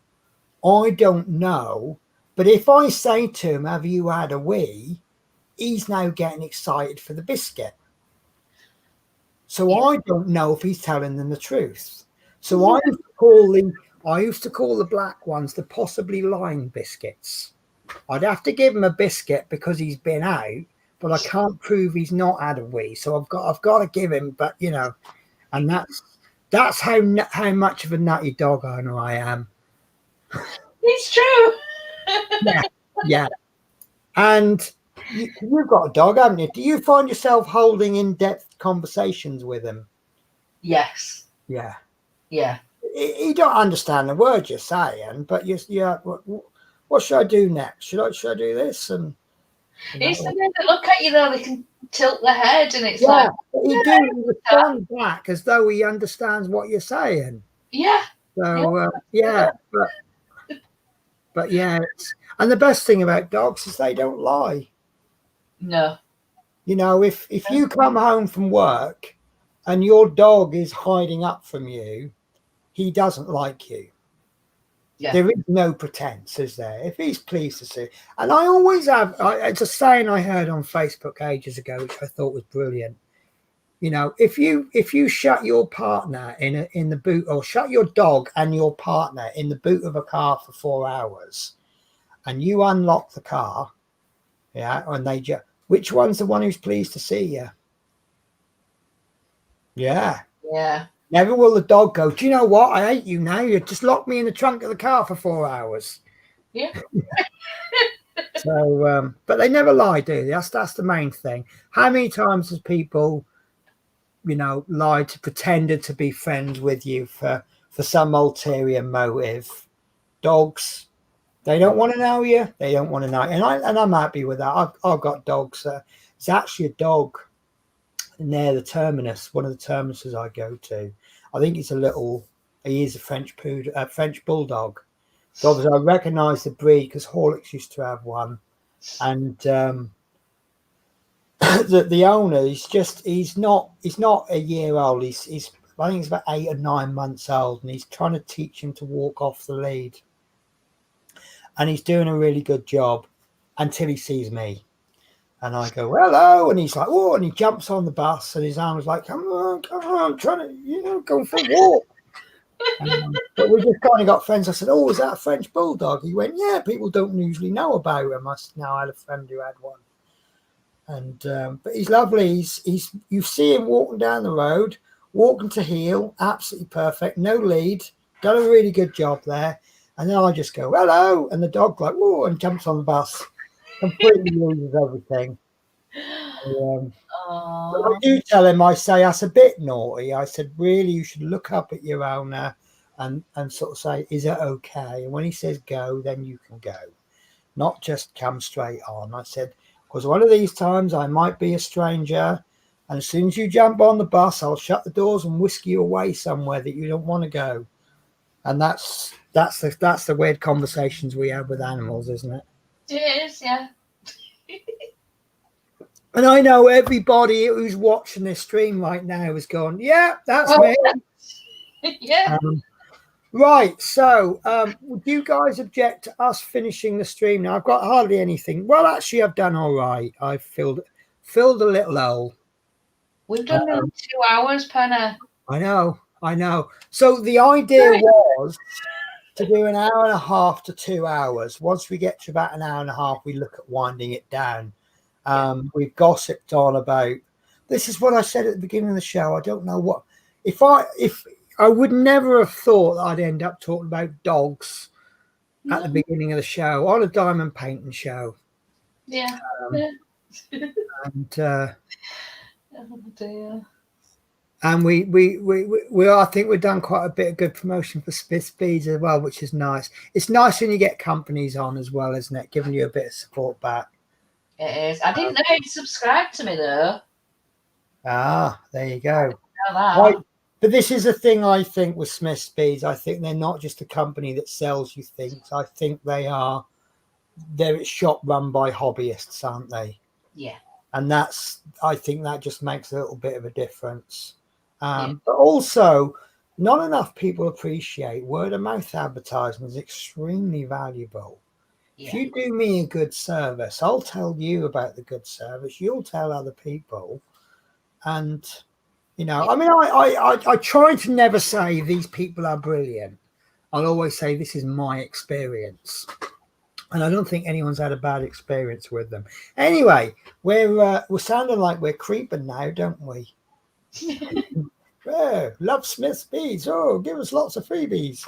I don't know. But if I say to him, have you had a wee? He's now getting excited for the biscuit. So I don't know if he's telling them the truth. So I used to call the black ones the possibly lying biscuits. I'd have to give him a biscuit because he's been out, but I can't prove he's not had a wee. So I've got to give him. But and that's how much of a nutty dog owner I am. It's true. Yeah. And you've got a dog, haven't you? Do you find yourself holding in-depth conversations with him? Yes. Yeah. Yeah. You don't understand the words you're saying, but what should I do next? Should I do this? And it's the way they look at you, though. They can tilt their head, and it's he respond back as though he understands what you're saying. Yeah. So but yeah, and the best thing about dogs is they don't lie. No. You know, if you come home from work and your dog is hiding up from you, he doesn't like you. Yeah. There is no pretense, is there? If he's pleased to see, and I always have. It's a saying I heard on Facebook ages ago, which I thought was brilliant. You know, if you shut your partner in the boot, or shut your dog and your partner in the boot of a car for 4 hours, and you unlock the car, yeah, and they just, which one's the one who's pleased to see you? Yeah. Yeah. Never will the dog go, do you know what? I hate you now. You just locked me in the trunk of the car for 4 hours. Yeah. So, but they never lie, do they? That's the main thing. How many times has people, you know, lied to pretended to be friends with you for some ulterior motive? Dogs, they don't want to know you. They don't want to know. And I'm happy with that. I've got dogs. It's actually a dog near the terminus, one of the terminuses I go to. I think it's he is a French bulldog. So obviously I recognise the breed because Horlicks used to have one. And the owner he's not a year old. He's I think he's about 8 or 9 months old, and he's trying to teach him to walk off the lead. And he's doing a really good job until he sees me. And I go, hello. And he's like, oh, and he jumps on the bus and his arm's like, come on, I'm trying to, go for a walk. But we just kind of got friends. I said, oh, is that a French bulldog? He went, yeah, people don't usually know about him. I said, no, I had a friend who had one. And, but he's lovely. He's you see him walking down the road, walking to heel, absolutely perfect, no lead, done a really good job there. And then I just go, hello. And the dog like, whoa, and jumps on the bus. Completely loses everything. But I do tell him, I say, that's a bit naughty. I said, really, you should look up at your owner and sort of say, is it okay? And when he says go, then you can go. Not just come straight on. I said, because one of these times I might be a stranger. And as soon as you jump on the bus, I'll shut the doors and whisk you away somewhere that you don't want to go. And that's the weird conversations we have with animals, isn't it? It is, yeah. And I know everybody who's watching this stream right now is going, yeah, that's me. Yeah. Right. So would you guys object to us finishing the stream now? I've got hardly anything. Well, actually, I've done all right. I've filled a little hole. We've done 2 hours, Penna. I know. So the idea was to do an hour and a half to 2 hours. Once we get to about an hour and a half, we look at winding it down. We've gossiped on about, this is what I said at the beginning of the show. I don't know what, if I would never have thought that I'd end up talking about dogs at the beginning of the show on a diamond painting show. Yeah. And oh dear. And we I think we've done quite a bit of good promotion for Smith Speeds as well, which is nice. It's nice when you get companies on as well, isn't it? Giving you a bit of support back. It is. I didn't know you'd subscribed to me though. Ah, there you go. Right. But this is the thing I think with Smith Speeds. I think they're not just a company that sells you things. I think they're a shop run by hobbyists, aren't they? Yeah. And I think that just makes a little bit of a difference. But also, not enough people appreciate word of mouth advertisement is extremely valuable. Yeah. If you do me a good service, I'll tell you about the good service. You'll tell other people. And, I mean, I try to never say these people are brilliant. I'll always say this is my experience. And I don't think anyone's had a bad experience with them. Anyway, we're sounding like we're creeping now, don't we? Love Smith Speeds. Oh, give us lots of freebies.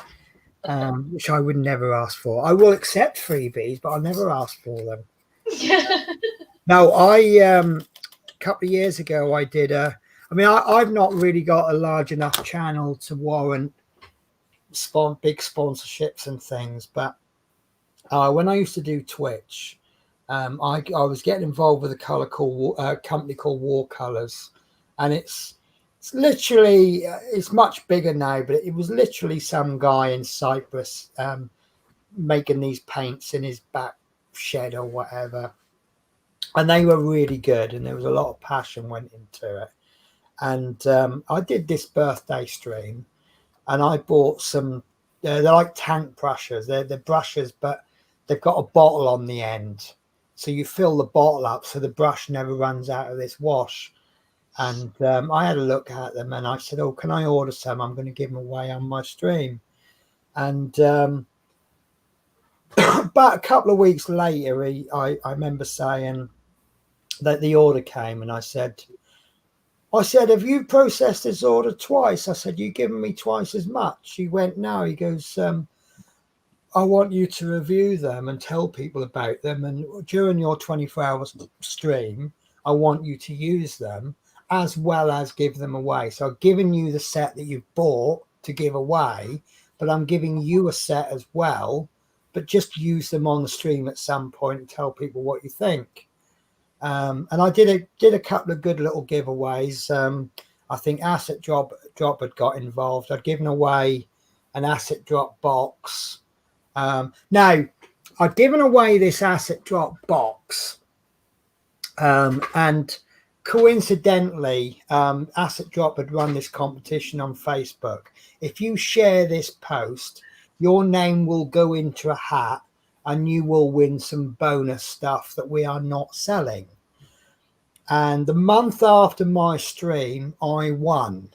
Which I would never ask for. I will accept freebies, but I'll never ask for them. No, a couple of years ago, I did I've not really got a large enough channel to warrant big sponsorships and things, but when I used to do Twitch, I was getting involved with a company called War Colors, and it's It's literally, it's much bigger now, but it was literally some guy in Cyprus making these paints in his back shed or whatever. And they were really good, and there was a lot of passion went into it. And I did this birthday stream, and I bought some, they're like tank brushes. They're brushes, but they've got a bottle on the end. So you fill the bottle up so the brush never runs out of this wash. And I had a look at them, and I said, oh, can I order some? I'm going to give them away on my stream. And about a couple of weeks later, I remember saying that the order came, and I said, have you processed this order twice? I said, you given me twice as much? He went, no. He goes, I want you to review them and tell people about them. And during your 24-hour stream, I want you to use them as well as give them away. So I've given you the set that you've bought to give away, but I'm giving you a set as well, but just use them on the stream at some point and tell people what you think. And I did a couple of good little giveaways. I think Asset Drop had got involved. I'd given away an Asset Drop box. Now, I'd given away this Asset Drop box, and coincidentally, Asset Drop had run this competition on Facebook. If you share this post, your name will go into a hat, and you will win some bonus stuff that we are not selling. And the month after my stream, I won.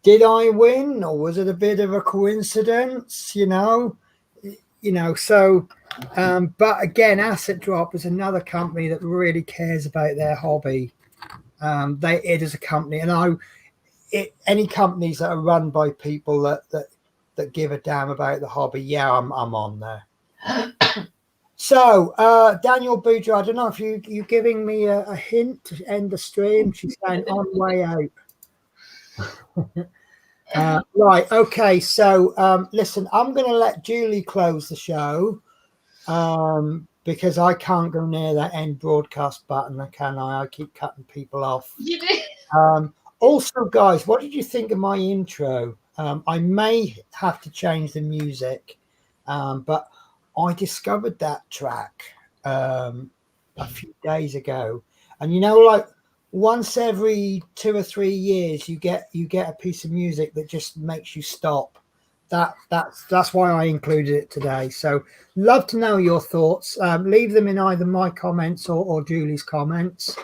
Did I win, or was it a bit of a coincidence? So, but again, Asset Drop is another company that really cares about their hobby. It is a company, and any companies that are run by people that give a damn about the hobby, yeah, I'm on there. So, Daniel Boudreau, I don't know if you giving me a hint to end the stream. She's saying on way out. Right, okay. So, listen, I'm going to let Julie close the show because I can't go near that end broadcast button, can I? I keep cutting people off. You do. Also, guys, what did you think of my intro? I may have to change the music, but I discovered that track a few days ago, and like once every 2 or 3 years, you get a piece of music that just makes you stop. That's why I included it today. So, love to know your thoughts. Leave them in either my comments or Julie's comments.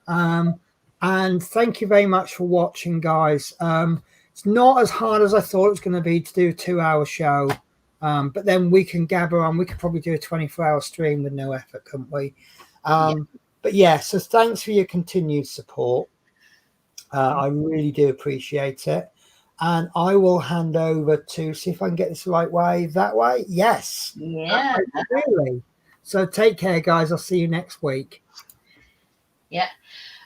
And thank you very much for watching, guys. It's not as hard as I thought it was going to be to do a 2-hour show. But then we can gabber on. We could probably do a 24-hour stream with no effort, couldn't we? But yeah, so thanks for your continued support. I really do appreciate it. And I will hand over to see if I can get this the right way. That way? Yes. Yeah. Really. So take care, guys. I'll see you next week. Yeah.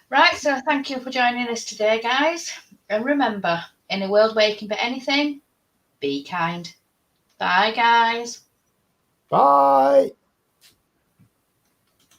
Right, so thank you for joining us today, guys. And remember, in a world where you can be anything, be kind. Bye, guys. Bye.